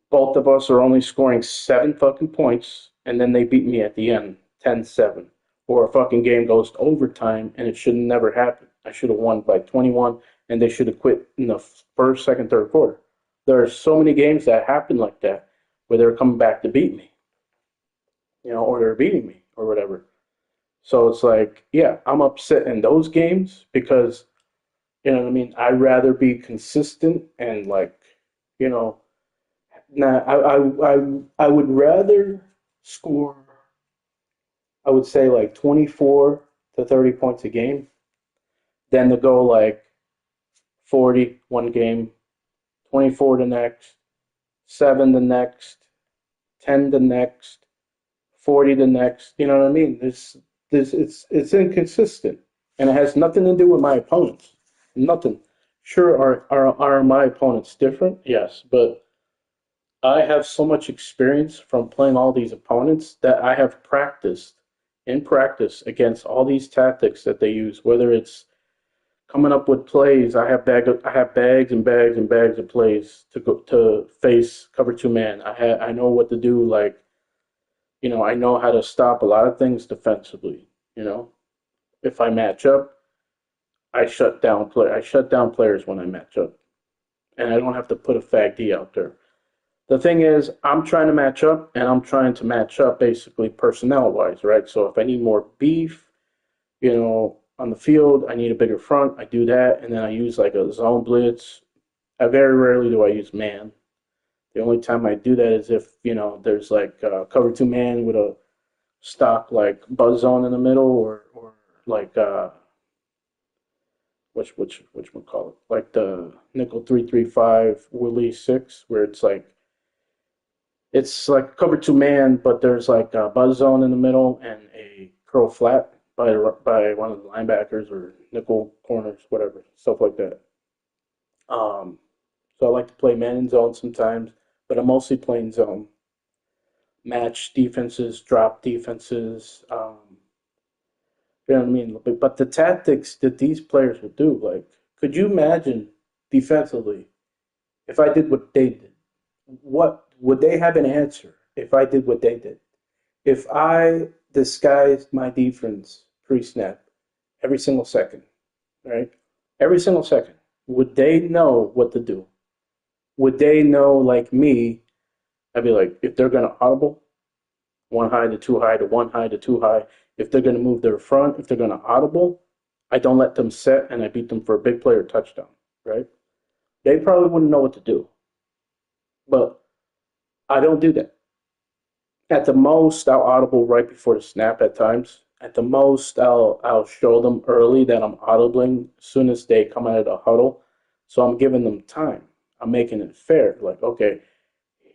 both of us are only scoring 7 fucking points, and then they beat me at the end, 10-7. Or a fucking game goes to overtime, and it should never happen. I should have won by 21, and they should have quit in the first, second, third quarter. There are so many games that happen like that where they're coming back to beat me, or they're beating me or whatever. So it's like, yeah, I'm upset in those games because, you know what I mean? I'd rather be consistent and like, you know, nah, I would rather score, I would say like 24 to 30 points a game than to go like 40 one game, 24 the next, 7 the next, 10 the next, 40 the next. You know what I mean? It's inconsistent, and it has nothing to do with my opponents. Nothing. Sure, are my opponents different? Yes, but I have so much experience from playing all these opponents that I have practiced in practice against all these tactics that they use. Whether it's coming up with plays, I have bags and bags and bags of plays to go to face cover 2 man. I know what to do. Like, I know how to stop a lot of things defensively. If I match up, I shut down players when I match up, and I don't have to put a fag D out there. The thing is, I'm trying to match up, and I'm trying to match up basically personnel wise, right? So if I need more beef, on the field, I need a bigger front. I do that, and then I use like a zone blitz. I very rarely do I use man. The only time I do that is if there's like cover 2 man with a stock like buzz zone in the middle, or like which one call it, like the nickel 3-3-5 Willie 6, where it's like cover 2 man, but there's like a buzz zone in the middle and a curl flat by one of the linebackers or nickel corners, whatever, stuff like that. So I like to play man in zone sometimes, but I'm mostly playing zone. Match defenses, drop defenses. You know what I mean? But the tactics that these players will do, like, could you imagine defensively if I did what they did? What would they have an answer if I did what they did? If I disguised my defense pre-snap every single second, right? Every single second, would they know what to do? Would they know, like me? I'd be like, if they're gonna audible, 1 high to 2 high to 1 high to 2 high. If they're going to move their front, if they're going to audible, I don't let them set and I beat them for a big play or touchdown, right? They probably wouldn't know what to do, but I don't do that. At the most, I'll audible right before the snap at times. At the most, I'll show them early that I'm audibling as soon as they come out of the huddle. So I'm giving them time. I'm making it fair. Like, okay,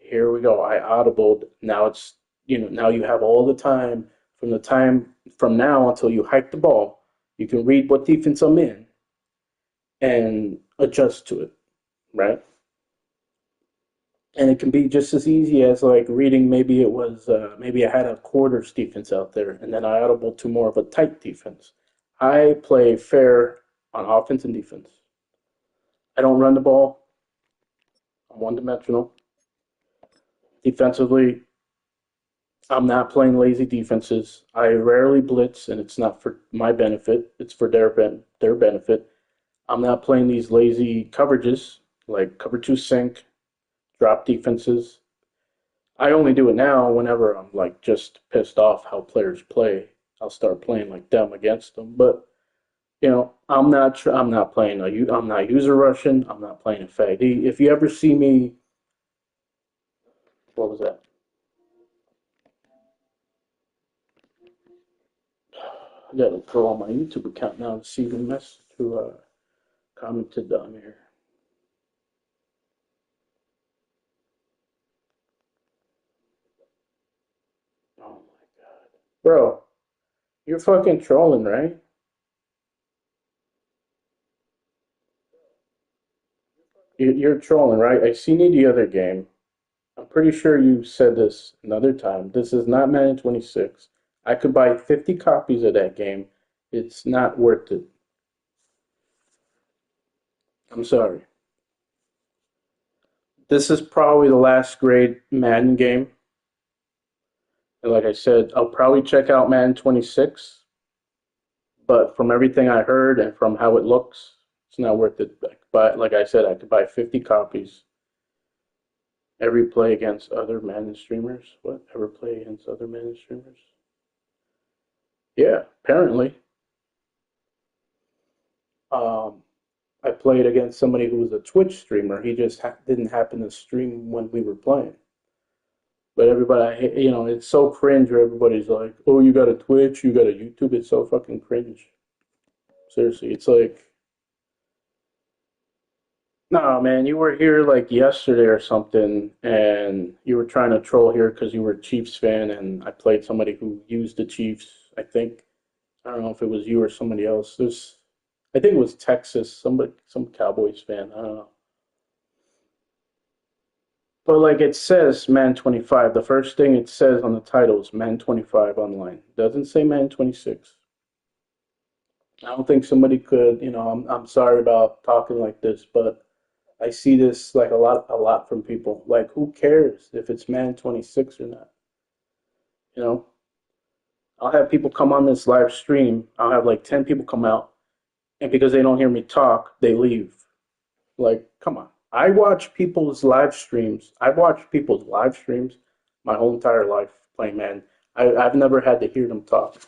here we go. I audibled. Now it's now you have all the time from now until you hike the ball. You can read what defense I'm in and adjust to it, right? And it can be just as easy as like reading. Maybe I had a quarters defense out there, and then I audible to more of a tight defense. I play fair on offense and defense. I don't run the ball. I'm one dimensional. Defensively, I'm not playing lazy defenses. I rarely blitz, and it's not for my benefit. It's for their benefit. I'm not playing these lazy coverages like cover two sink, drop defenses. I only do it now whenever I'm like just pissed off how players play. I'll start playing like them against them. But I'm not playing I'm not user rushing. I'm not playing a fag. If you ever see me, what was that? I gotta go on my YouTube account now to see the message who commented on here. Oh my god, bro, you're fucking trolling, right? You're trolling, right? I seen you the other game. I'm pretty sure you said this another time. This is not Madden 26. I could buy 50 copies of that game. It's not worth it. I'm sorry. This is probably the last great Madden game. And like I said, I'll probably check out Madden 26, but from everything I heard and from how it looks, it's not worth it. But like I said, I could buy 50 copies. Every play against other Madden streamers? What? Ever play against other Madden streamers? Yeah, apparently. Um, I played against somebody who was a Twitch streamer. He just didn't happen to stream when we were playing. But everybody, it's so cringe where everybody's like, oh, you got a Twitch, you got a YouTube. It's so fucking cringe. Seriously, it's like, nah, man, you were here like yesterday or something, and you were trying to troll here because you were a Chiefs fan, and I played somebody who used the Chiefs. I think I don't know if it was you or somebody else. I think it was Texas, some Cowboys fan. I don't know. But like it says Man 25. The first thing it says on the title is Man 25 online. It doesn't say Man 26. I don't think somebody could, I'm sorry about talking like this, but I see this like a lot from people. Like who cares if it's Man 26 or not? You know, I'll have people come on this live stream. I'll have like 10 people come out, and because they don't hear me talk, they leave. Like, come on. I've watched people's live streams my whole entire life playing Madden. I've never had to hear them talk.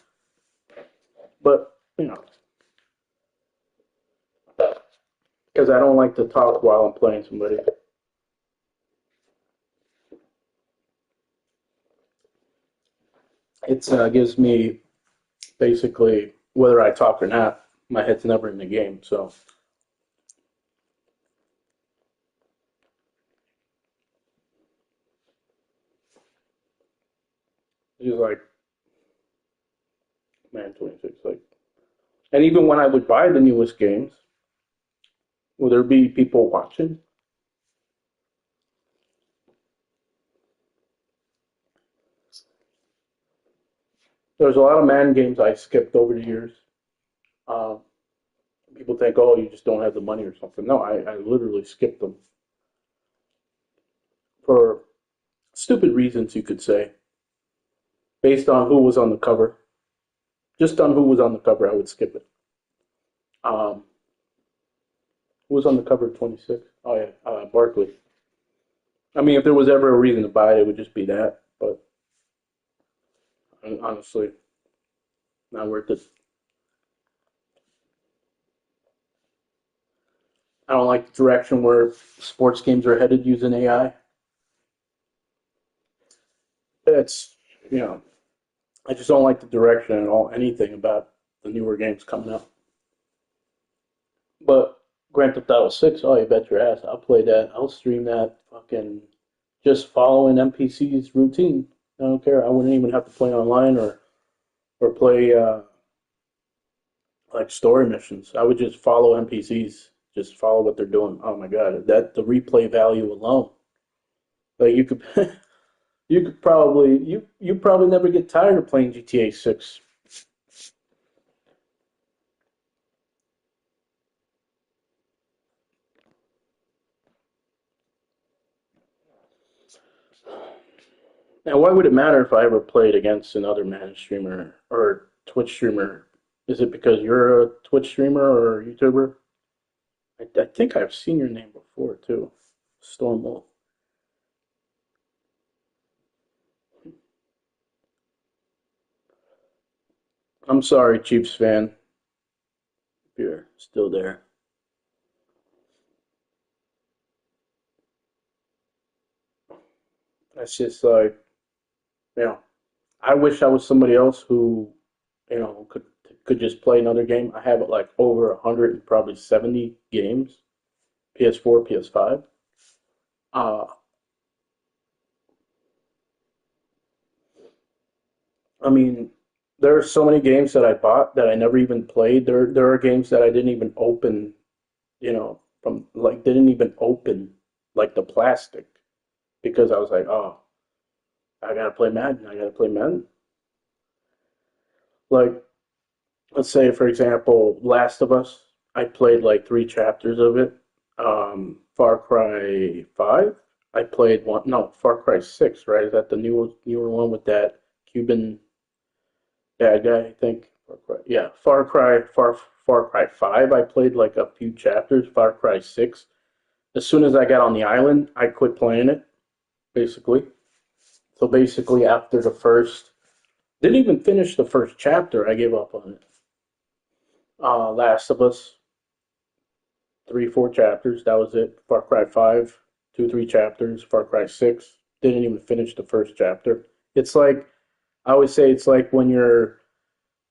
But, because I don't like to talk while I'm playing somebody. It gives me basically, whether I talk or not, my head's never in the game. So, it's just like, man, 26. Like, and even when I would buy the newest games, will there be people watching? There's a lot of man games I skipped over the years. Um, People think, oh, you just don't have the money or something. No, I literally skipped them for stupid reasons, you could say, based on who was on the cover. Just on who was on the cover, I would skip it. Um, who was on the cover of 26? Oh, yeah, Barkley. I mean, if there was ever a reason to buy it, it would just be that. But honestly, Not worth it. I don't like the direction where sports games are headed using AI. It's, you know, I just don't like the direction at all, anything about the newer games coming out. But Grand Theft Auto 6, oh, you bet your ass. I'll play that. I'll stream that fucking just following NPC's routine. I don't care. I wouldn't even have to play online or play like story missions. I would just follow NPCs, just follow what they're doing. Oh my god, that the replay value alone. Like you could you probably never get tired of playing GTA 6. Now, why would it matter if I ever played against another Madden streamer or Twitch streamer? Is it because you're a Twitch streamer or YouTuber? I think I've seen your name before too. Stormwolf. I'm sorry, Chiefs fan, if you're still there. That's just like, you know, I wish I was somebody else who, could just play another game. I have like over 100 and probably 70 games, PS4, PS5. Uh, I mean, there are so many games that I bought that I never even played. There are games that I didn't even open, from like didn't even open like the plastic because I was like, oh, I gotta play Madden. I gotta play Madden. Like, let's say for example, Last of Us. I played like three chapters of it. Far Cry 5. I played one. No, Far Cry 6. Right? Is that the newer one with that Cuban bad guy? I think. Yeah, Far Cry 5. I played like a few chapters. Far Cry 6. As soon as I got on the island, I quit playing it. Basically. So basically, after the first, didn't even finish the first chapter. I gave up on it. Last of Us, three, four chapters. That was it. Far Cry 5, two, three chapters. Far Cry 6, didn't even finish the first chapter. It's like, I always say it's like when you're,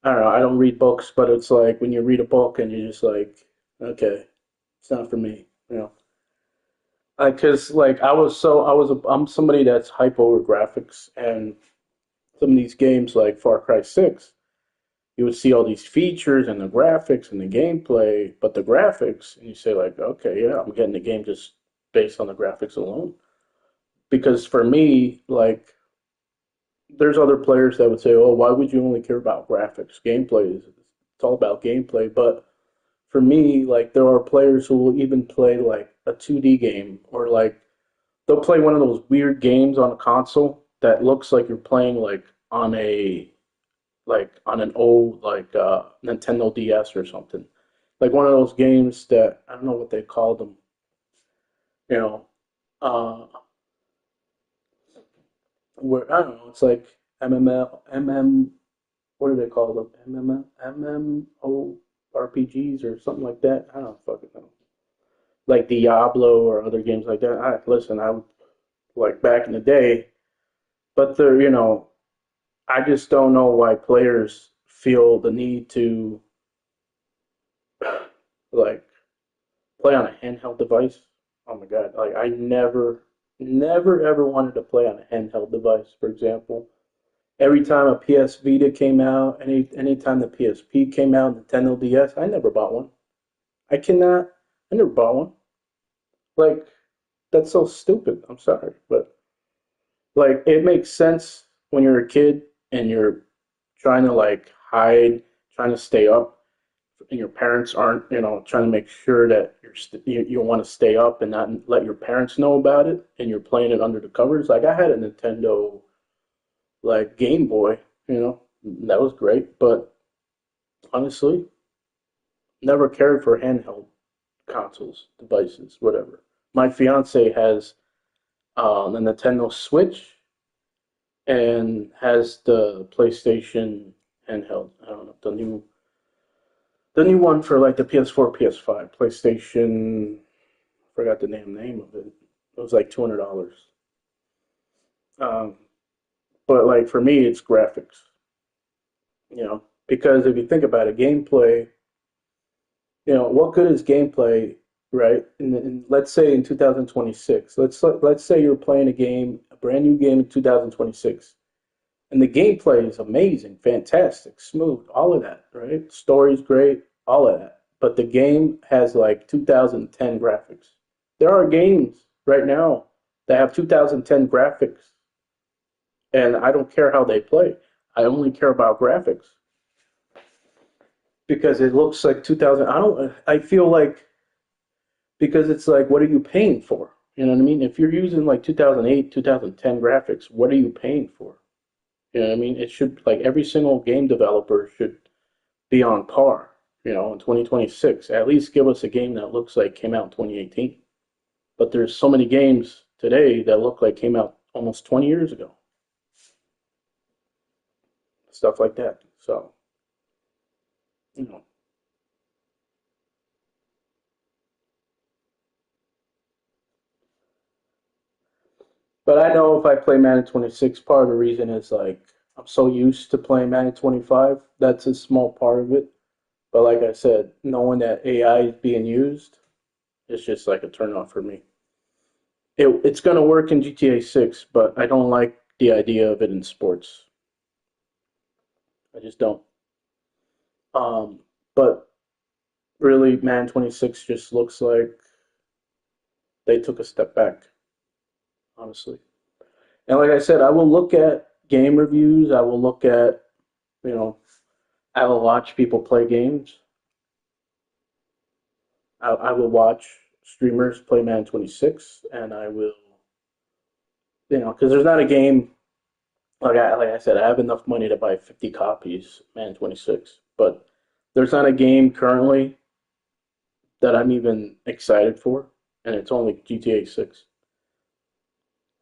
I don't know, I don't read books, but it's like when you read a book and you're just like, okay, it's not for me, you know. Because like I'm somebody that's hype over graphics, and some of these games like Far Cry 6, you would see all these features and the graphics and the gameplay, but the graphics, and you say like, okay, yeah, I'm getting the game just based on the graphics alone. Because for me, like, there's other players that would say, oh, why would you only care about graphics? Gameplay is it's all about gameplay. But for me, like, there are players who will even play like a 2D game or like they'll play one of those weird games on a console that looks like you're playing like on an old like Nintendo DS or something. Like one of those games that I don't know what they call them. You know, uh, where I don't know. It's like MML, MM. What do they call them? MML, MMO RPGs or something like that. I don't fucking know. Like Diablo or other games like that. Listen, I like back in the day, but they're I just don't know why players feel the need to like play on a handheld device. Oh my god! Like I never ever wanted to play on a handheld device. For example, every time a PS Vita came out, anytime the PSP came out, Nintendo DS, I never bought one. I cannot. I never bought one. Like that's so stupid. I'm sorry, but like it makes sense when you're a kid and you're trying to like hide, trying to stay up, and your parents aren't, trying to make sure that you want to stay up and not let your parents know about it, and you're playing it under the covers. Like I had a Nintendo like Game Boy, that was great, but honestly, never cared for handheld consoles, devices, whatever. My fiance has the Nintendo Switch and has the PlayStation handheld. I don't know the new one for like the PS4, PS5, PlayStation. Forgot the name of it. It was like $200. Um, but like for me, it's graphics. Because if you think about it, gameplay. What good is gameplay, right? Let's say in 2026, let's say you're playing a brand new game in 2026, and the gameplay is amazing, fantastic, smooth, all of that, right? Story's great, all of that. But the game has like 2010 graphics. There are games right now that have 2010 graphics, and I don't care how they play. I only care about graphics because it looks like 2000. I feel like because it's like, what are you paying for? You know what I mean? If you're using like 2008, 2010 graphics, what are you paying for? You know what I mean? It should, like, every single game developer should be on par, in 2026. At least give us a game that looks like came out in 2018. But there's so many games today that look like came out almost 20 years ago. Stuff like that. So, you know. But I know if I play Madden 26, part of the reason is like I'm so used to playing Madden 25. That's a small part of it. But like I said, knowing that AI is being used, it's just like a turn off for me. It's going to work in GTA 6, but I don't like the idea of it in sports. I just don't. Um, but really, Man 26 just looks like they took a step back, honestly. And like I said, I will look at game reviews. I will look at, you know, I will watch people play games. I will watch streamers play Man 26, and I will, because there's not a game like I said, I have enough money to buy 50 copies, Man 26, but there's not a game currently that I'm even excited for, and it's only GTA 6,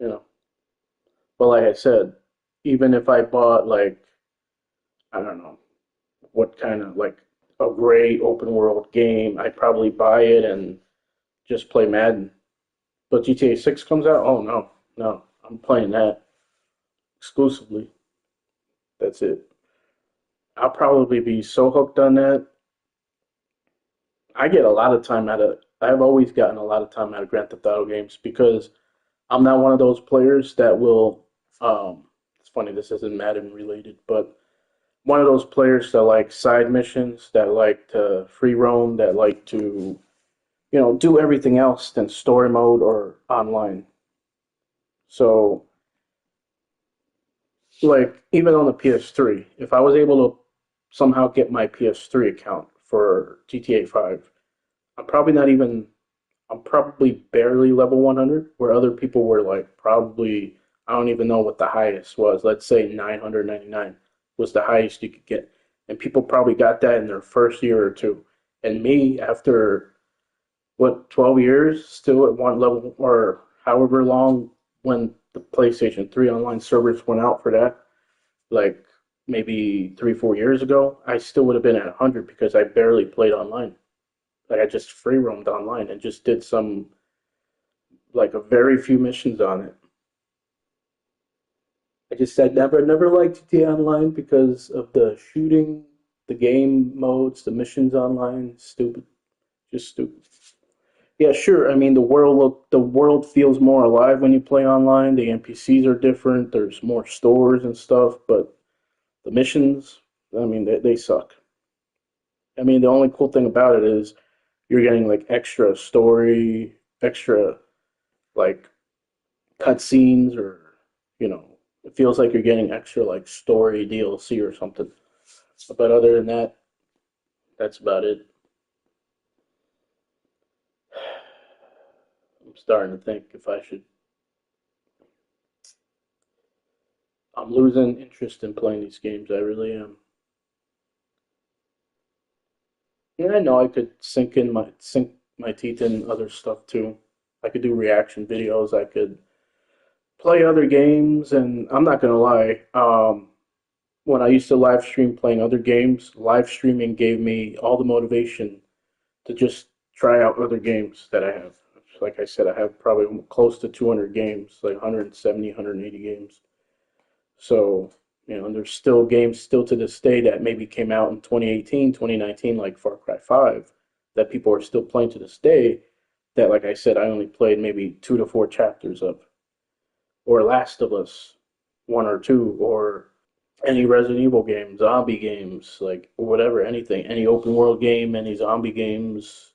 you know. But like I said, even if I bought like I don't know what kind of like a great open world game, I'd probably buy it and just play Madden. But GTA 6 comes out, oh no, no, I'm playing that exclusively. That's it. I'll probably be so hooked on that. I get a lot of time out of. I've always gotten a lot of time out of Grand Theft Auto games because I'm not one of those players that will. It's funny, this isn't Madden related, but one of those players that like side missions, that like to free roam, that like to do everything else than story mode or online. So like even on the PS3, if I was able to somehow get my PS3 account for GTA 5, I'm probably not even I'm probably barely level 100, where other people were like probably, I don't even know what the highest was. Let's say 999 was the highest you could get. And people probably got that in their first year or two. And me, after what, 12 years, still at one level, or however long when the PlayStation 3 online servers went out for that, like maybe 3, 4 years ago, I still would have been at 100 because I barely played online. Like I just free roamed online and just did some like a very few missions on it. I just said never liked GTA Online because of the shooting, the game modes, the missions online. Stupid, just stupid. Yeah, sure. I mean, the world feels more alive when you play online. The NPCs are different. There's more stores and stuff, but the missions, I mean, they suck. I mean, the only cool thing about it is you're getting like extra story, extra like cutscenes, or you know it feels like you're getting extra like story DLC or something. But other than that, that's about it. I'm starting to think if I should. I'm losing interest in playing these games. I really am. Yeah, I know I could sink my teeth in other stuff too. I could do reaction videos. I could play other games, and I'm not gonna lie. when I used to live stream playing other games, live streaming gave me all the motivation to just try out other games that I have. Like I said, I have probably close to 200 games, like 170, 180 games. So, and there's still games still to this day that maybe came out in 2018, 2019, like Far Cry 5, that people are still playing to this day that, like I said, I only played maybe 2 to 4 chapters of. Or Last of Us, 1 or 2, or any Resident Evil game, zombie games, like whatever, anything, any open world game, any zombie games,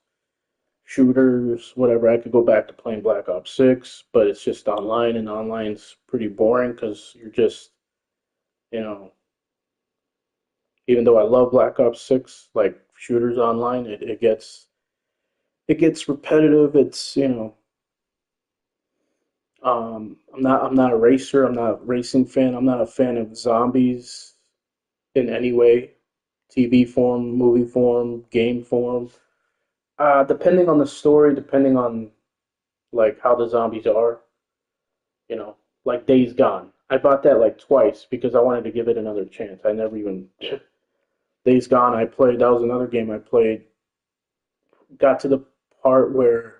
shooters, whatever. I could go back to playing Black Ops 6, but it's just online, and online's pretty boring because you're just, you know, even though I love Black Ops 6, like shooters online, it gets repetitive. It's, I'm not a racer. I'm not a racing fan. I'm not a fan of zombies in any way, TV form, movie form, game form. Depending on the story, depending on like how the zombies are, you know, like Days Gone. I bought that like twice because I wanted to give it another chance. I never even Days Gone. I played. That was another game I played. Got to the part where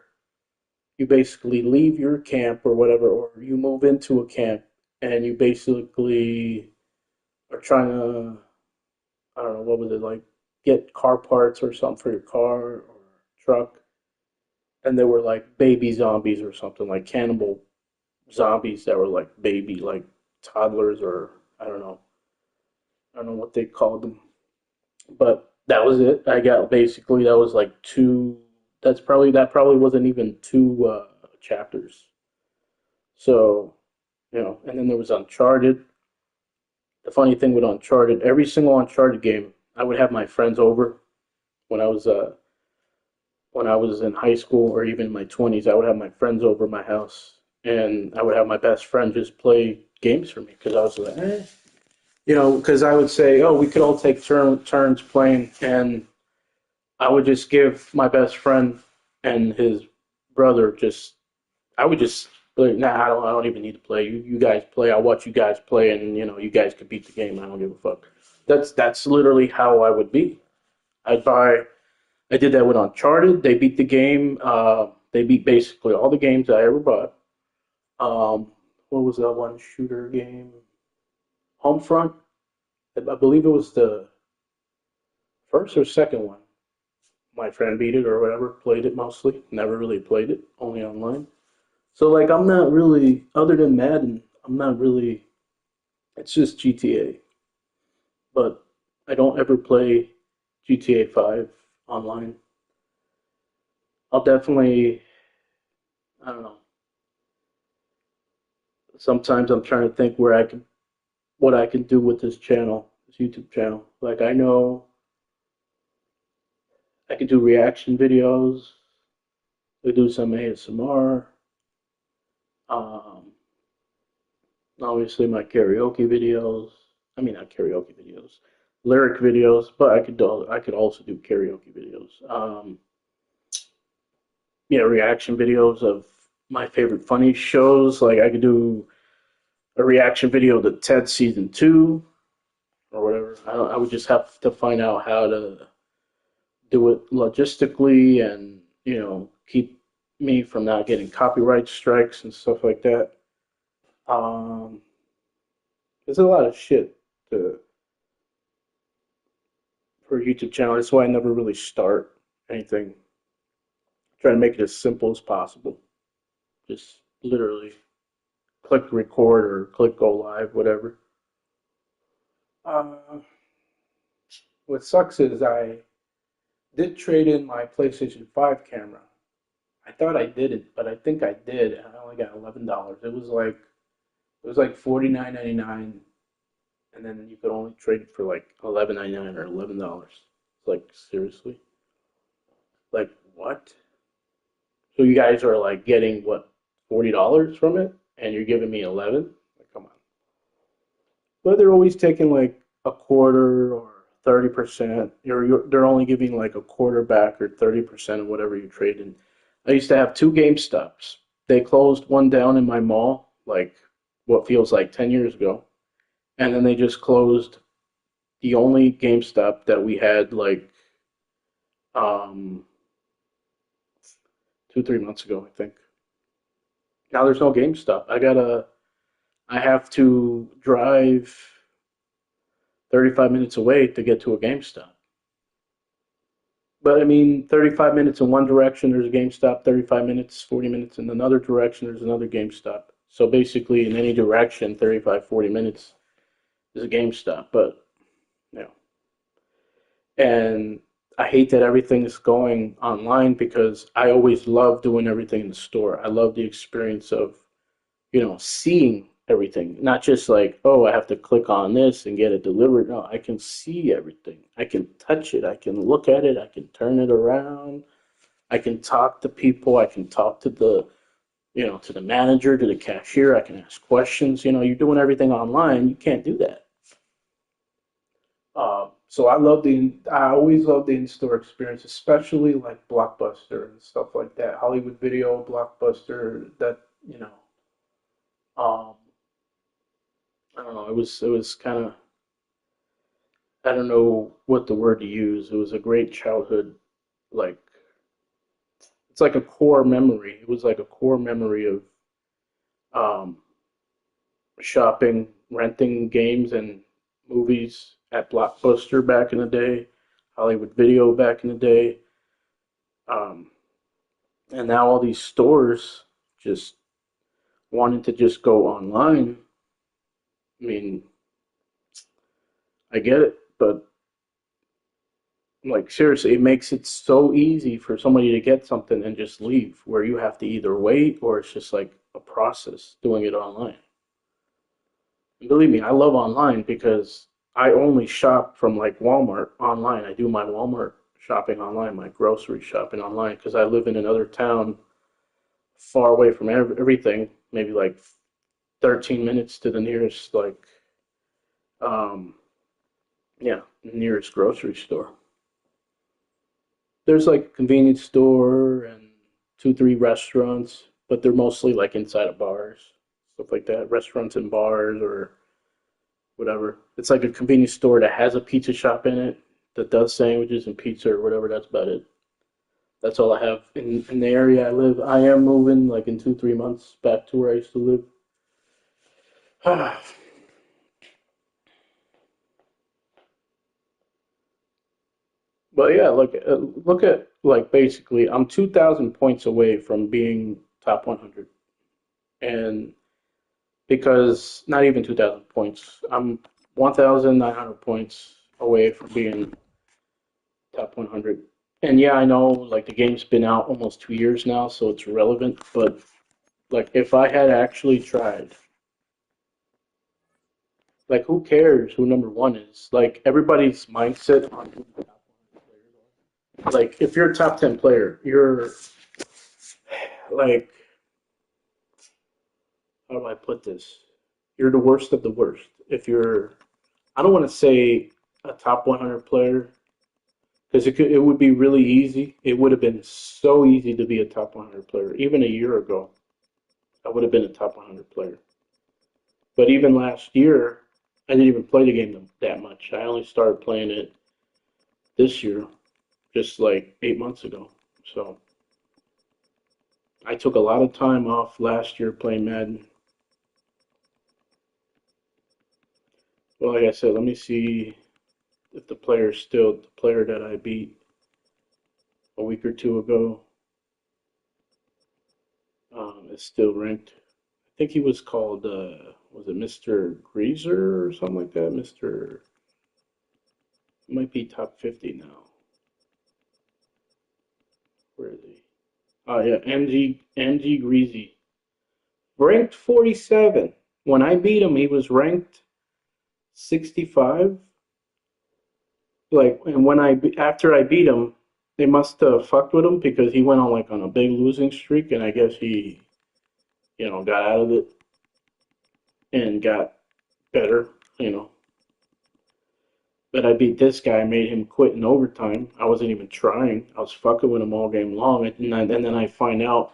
you basically leave your camp or whatever, or you move into a camp, and you basically are trying to, I don't know, what was it like, get car parts or something for your car or truck, and there were like baby zombies or something, like cannibal zombies that were like baby, like toddlers, or I don't know what they called them, but that was it. I got basically that was like two. That probably wasn't even 2 chapters. So, and then there was Uncharted. The funny thing with Uncharted, every single Uncharted game, I would have my friends over when I was in high school or even in my 20s. I would have my friends over my house, and I would have my best friend just play games for me because I was like, because I would say, oh, we could all take turns playing, and I would just give my best friend and his brother just I would just be like, nah, I don't even need to play. You guys play. I'll watch you guys play, and you guys can beat the game. I don't give a fuck. That's literally how I would be. I'd buy. I did that with Uncharted. They beat the game. They beat basically all the games I ever bought. What was that one shooter game? Homefront. I believe it was the first or second one. My friend beat it or whatever. Played it mostly. Never really played it. Only online. So like I'm not really other than Madden, I'm not really it's just GTA. But I don't ever play GTA 5 online. I'll definitely I don't know. Sometimes I'm trying to think where I can what I can do with this channel, this YouTube channel. Like I know I could do reaction videos, I could do some ASMR, um, obviously my karaoke videos. I mean not karaoke videos, lyric videos, but I could also do karaoke videos. Yeah, reaction videos of my favorite funny shows. Like I could do a reaction video to Ted season 2 or whatever. I would just have to find out how to do it logistically and keep me from not getting copyright strikes and stuff like that. Um, there's a lot of shit to for a YouTube channel. That's why I never really start anything. Try to make it as simple as possible. Just literally click record or click go live, whatever. Uh, what sucks is I did trade in my PlayStation 5 camera. I thought I didn't, but I think I did, and I only got $11. It was like 49.99, and then you could only trade it for like 11.99 or $11. Like seriously, like what? So you guys are like getting what $40 from it, and you're giving me 11? Like, come on. But they're always taking like a quarter or 30%. They're only giving like a quarter back or 30% of whatever you trade in. I used to have 2 GameStops. They closed one down in my mall, like what feels like 10 years ago. And then they just closed the only GameStop that we had like um 2, 3 months ago, I think. Now there's no GameStop. I have to drive 35 minutes away to get to a GameStop. But I mean, 35 minutes in one direction, there's a GameStop. 35 minutes, 40 minutes in another direction, there's another GameStop. So basically, in any direction, 35, 40 minutes is a GameStop. But, you know, and I hate that everything is going online because I always love doing everything in the store. I love the experience of, seeing everything, not just like, oh, I have to click on this and get it delivered. No, I can see everything. I can touch it. I can look at it. I can turn it around. I can talk to people. I can talk to to the manager, to the cashier. I can ask questions. You're doing everything online. You can't do that. So I always love the in-store experience, especially like Blockbuster and stuff like that. Hollywood Video, Blockbuster, that, you know, um, I don't know. It was kind of, I don't know what the word to use. It was a great childhood, like, it's like a core memory. It was like a core memory of um, shopping, renting games and movies at Blockbuster back in the day, Hollywood Video back in the day. Um, and now all these stores just wanting to just go online. I mean, I get it, but like seriously, it makes it so easy for somebody to get something and just leave, where you have to either wait or it's just like a process doing it online. And believe me, I love online because I only shop from like Walmart online. I do my Walmart shopping online, my grocery shopping online because I live in another town far away from everything, maybe like 13 minutes to the nearest like um yeah, nearest grocery store. There's like a convenience store and two, three restaurants, but they're mostly like inside of bars, stuff like that. Restaurants and bars or whatever. It's like a convenience store that has a pizza shop in it that does sandwiches and pizza or whatever. That's about it. That's all I have in the area I live. I am moving like in 2, 3 months back to where I used to live. But yeah, look at like basically, I'm 2,000 points away from being top 100, and because not even 2,000 points, I'm 1,900 points away from being top 100. And yeah, I know like the game's been out almost 2 years now, so it's relevant. But like if I had actually tried, like who cares who number one is? Like everybody's mindset on who the top 100 players are. Like if you're a top 10 player, you're like, how do I put this? You're the worst of the worst. If you're, I don't want to say a top 100 player because it would be really easy. It would have been so easy to be a top 100 player. Even a year ago, I would have been a top 100 player. But even last year, I didn't even play the game that much. I only started playing it this year, just like 8 months ago. So I took a lot of time off last year playing Madden. Well, like I said, let me see if the player still the player that I beat a week or two ago is still ranked. I think he was called was it Mr. Greaser or something like that? Mr. Might be top 50 now. Where is he? Oh yeah, MG Greasy, ranked 47. When I beat him, he was ranked 65. Like, and after I beat him, they must have fucked with him because he went on like on a big losing streak, and I guess he, got out of it and got better, you know. But I beat this guy, made him quit in overtime. I wasn't even trying. I was fucking with him all game long, and then I find out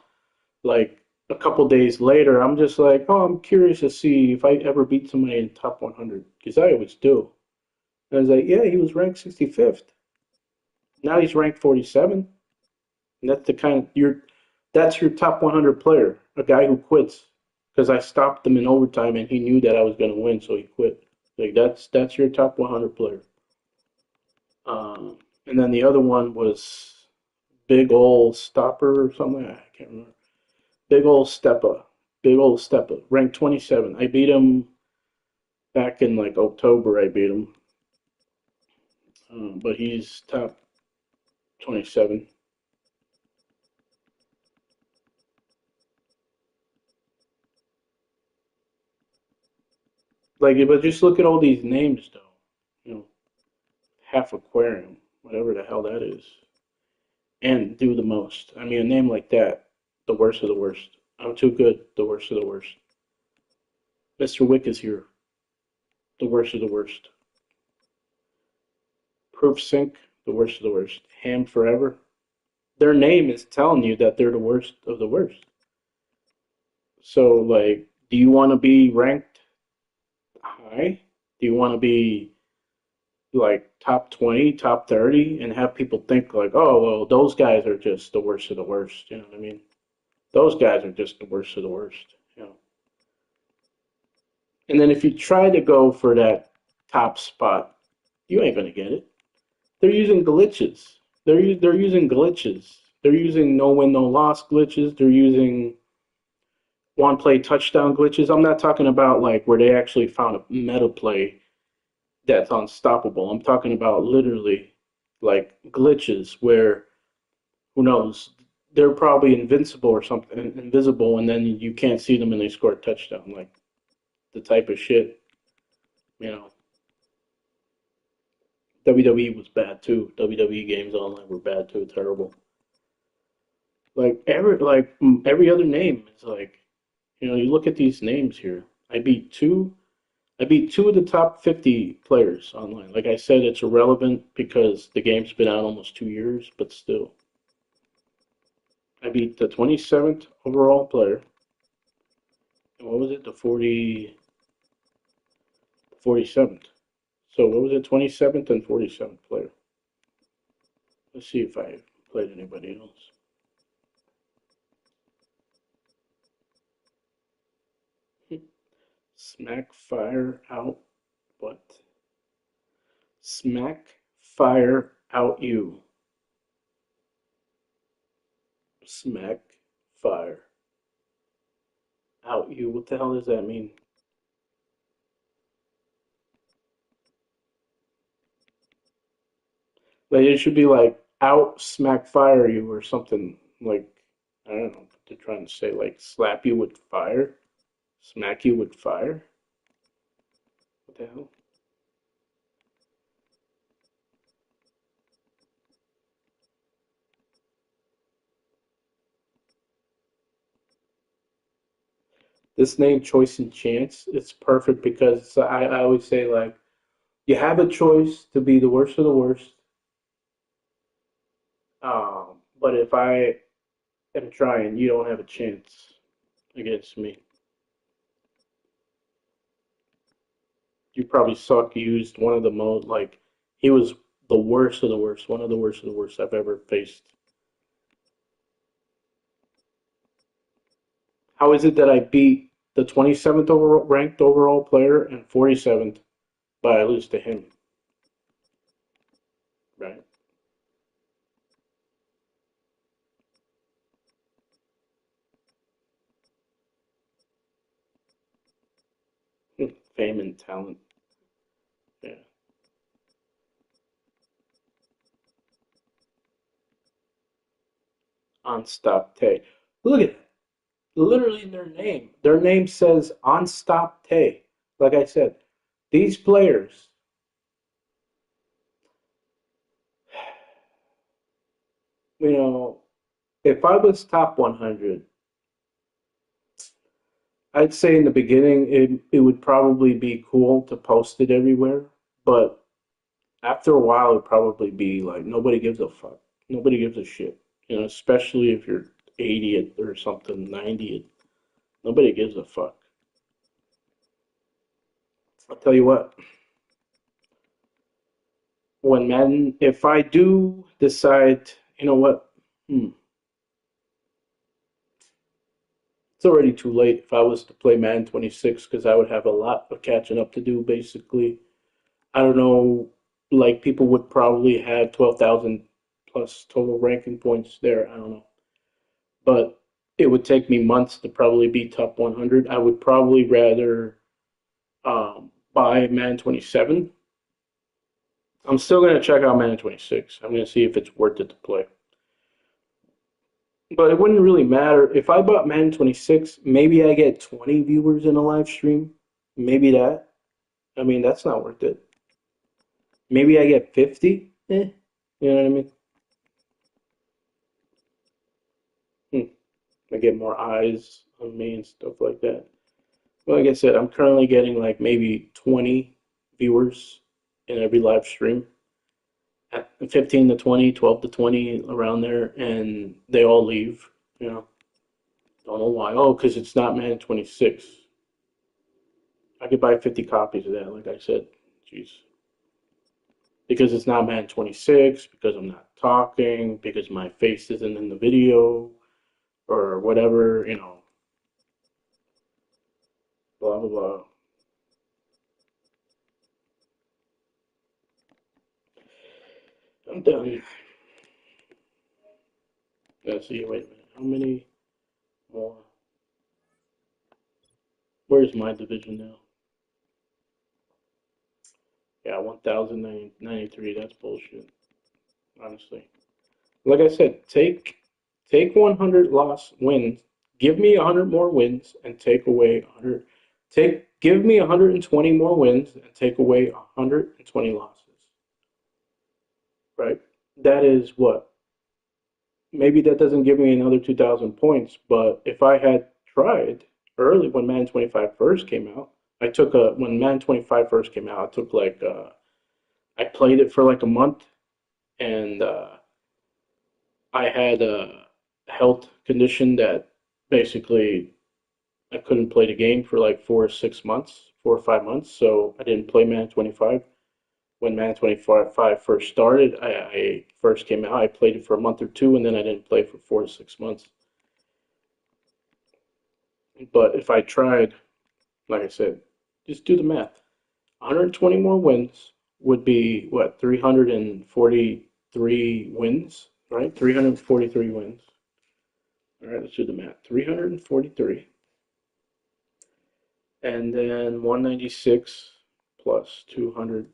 like a couple days later, I'm just like, oh, I'm curious to see if I ever beat somebody in top 100 because I always do. And I was like, yeah, he was ranked 65th. Now he's ranked 47. And that's the kind of that's your top 100 player, a guy who quits because I stopped him in overtime and he knew that I was going to win, so he quit. Like that's your top 100 player. And then the other one was Big Ol' Stopper or something. I can't remember. Big Ol' Steppa, ranked 27. I beat him back in like October. I beat him, but he's top 27. Like, but just look at all these names, though. You know, half aquarium, whatever the hell that is, and do the most. I mean, a name like that, the worst of the worst. I'm too good, the worst of the worst. Mr. Wick is here, the worst of the worst. Proof Sync, the worst of the worst. Ham Forever. Their name is telling you that they're the worst of the worst. So, like, do you want to be ranked high? Do you want to be like top 20, top 30, and have people think, like, oh, well, those guys are just the worst of the worst? You know what I mean? Those guys are just the worst of the worst, you know. And then if you try to go for that top spot, you ain't gonna get it. They're using glitches. They're using glitches. They're using no win no loss glitches. They're using one play touchdown glitches. I'm not talking about like where they actually found a meta play that's unstoppable. I'm talking about literally like glitches where who knows, they're probably invincible or something, invisible, and then you can't see them and they score a touchdown. Like the type of shit, you know. WWE was bad too. WWE games online were bad too. Terrible. Every other name is like, you know, you look at these names here. I beat two. I beat two of the top 50 players online. Like I said, it's irrelevant because the game's been out almost 2 years, but still. I beat the 27th overall player. What was it? The 47th. So what was it? 27th and 47th player. Let's see if I played anybody else. Smack fire out. What? Smack fire out you. Smack fire out you. What the hell does that mean? Like it should be like out smack fire you or something like I don't know what they're trying to say, like slap you with fire, smack you with fire. What the hell? This name choice and chance, it's perfect because I always say like you have a choice to be the worst of the worst. But if I am trying, you don't have a chance against me. You probably suck. Used one of the most like he was the worst of the worst, one of the worst of the worst I've ever faced. How is it that I beat the 27th overall, ranked overall player and 47th, but I lose to him? Right? Fame and talent. Yeah. Unstop Tay. Look at that. Literally in their name. Their name says Unstop Tay. Like I said, these players, you know, if I was top 100, I'd say in the beginning it would probably be cool to post it everywhere, but after a while it'd probably be like nobody gives a fuck. Nobody gives a shit. You know, especially if you're 80th or something, 90th. Nobody gives a fuck. I'll tell you what, when Madden, if I do decide, you know what? Hmm, it's already too late if I was to play Madden 26 because I would have a lot of catching up to do, basically. I don't know, like people would probably have 12,000 plus total ranking points there. I don't know. But it would take me months to probably be top 100. I would probably rather buy Madden 27. I'm still going to check out Madden 26. I'm going to see if it's worth it to play. But it wouldn't really matter. If I bought Madden 26, maybe I get 20 viewers in a live stream. Maybe that. I mean, that's not worth it. Maybe I get 50. You know what I mean? Hmm. I get more eyes on me and stuff like that. Well, like I said, I'm currently getting like maybe 20 viewers in every live stream. 15 to 20, 12 to 20 around there, and they all leave. You know, don't know why. Oh, because it's not Man 26. I could buy 50 copies of that, like I said. Jeez. Because it's not Man 26, because I'm not talking, because my face isn't in the video, or whatever, blah, blah, blah. I'm done. Let's see, wait a minute. How many more? Where's my division now? Yeah, 1,093. That's bullshit, honestly. Like I said, take 100 loss wins. Give me 100 more wins and take away 100. Give me 120 more wins and take away 120 losses. Right? That is what? Maybe that doesn't give me another 2,000 points, but if I had tried early when Madden 25 first came out, when Madden 25 first came out, I took like I played it for like a month, and I had a health condition that basically I couldn't play the game for like 4 or 6 months, 4 or 5 months. So I didn't play Madden 25. When Madden 25 first started, I first came out. I played it for a month or two, and then I didn't play for 4 to 6 months. But if I tried, like I said, just do the math. 120 more wins would be what, 343 wins, right? 343 wins. All right, let's do the math. 343. And then 196 plus 200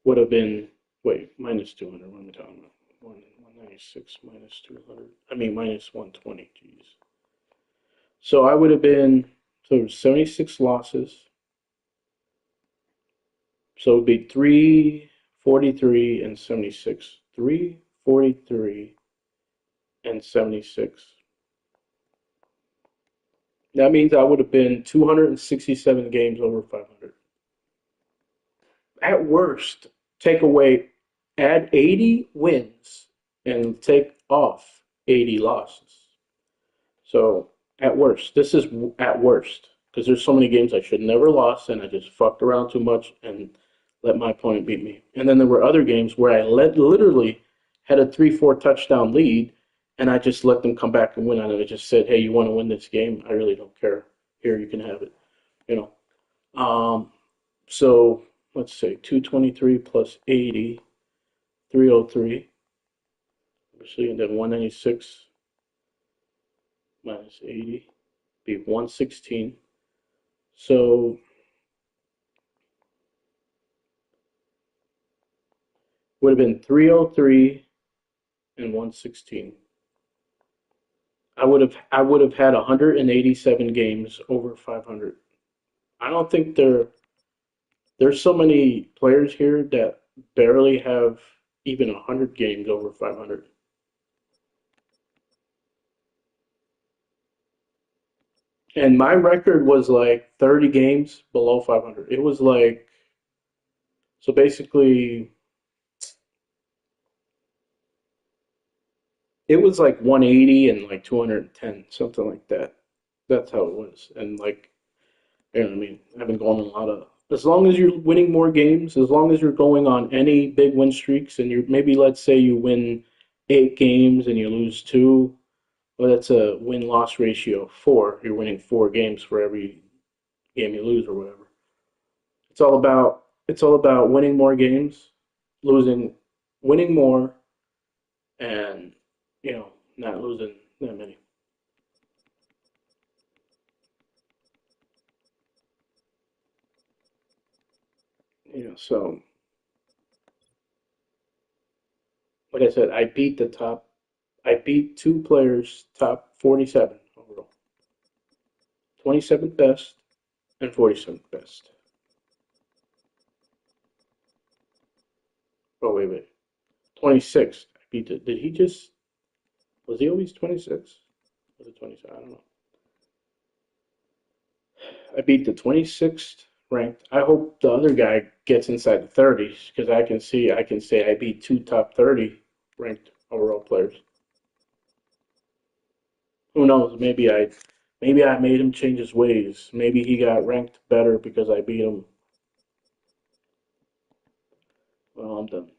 would have been, wait, minus 200. What am I talking about? 196 minus 200. I mean, minus 120. Jeez. So I would have been, so 76 losses. So it would be 343 and 76. 343 and 76. That means I would have been 267 games over 500. At worst, take away, add 80 wins and take off 80 losses. So at worst, this is at worst because there's so many games I should never lost and I just fucked around too much and let my opponent beat me. And then there were other games where I literally had a 3-4 touchdown lead and I just let them come back and win on it. I just said, "Hey, you want to win this game? I really don't care. Here, you can have it." You know. So let's say 223 plus 80, 303, obviously, and then 196 minus 80 be 116. So would have been 303 and 116. I would have had 187 games over 500. I don't think there's so many players here that barely have even 100 games over 500. And my record was like 30 games below 500. It was like, so basically, it was like 180 and like 210, something like that. That's how it was. And like, you know what I mean? I've been going on a lot of as long as you're winning more games, as long as you're going on any big win streaks, and you maybe let's say you win 8 games and you lose two, well, that's a win-loss ratio of 4. You're winning 4 games for every game you lose or whatever. It's all about winning more games, losing, winning more, and not losing that many. So like I said, I beat 2 players top 47 overall, 27th best and 47th best. Oh wait, 26th. I beat it. Did he just? Was he always 26? Was it 27? I don't know. I beat the 26th ranked. I hope the other guy gets inside the 30s because I can say I beat 2 top 30 ranked overall players. Who knows? Maybe I made him change his ways. Maybe he got ranked better because I beat him. Well, I'm done.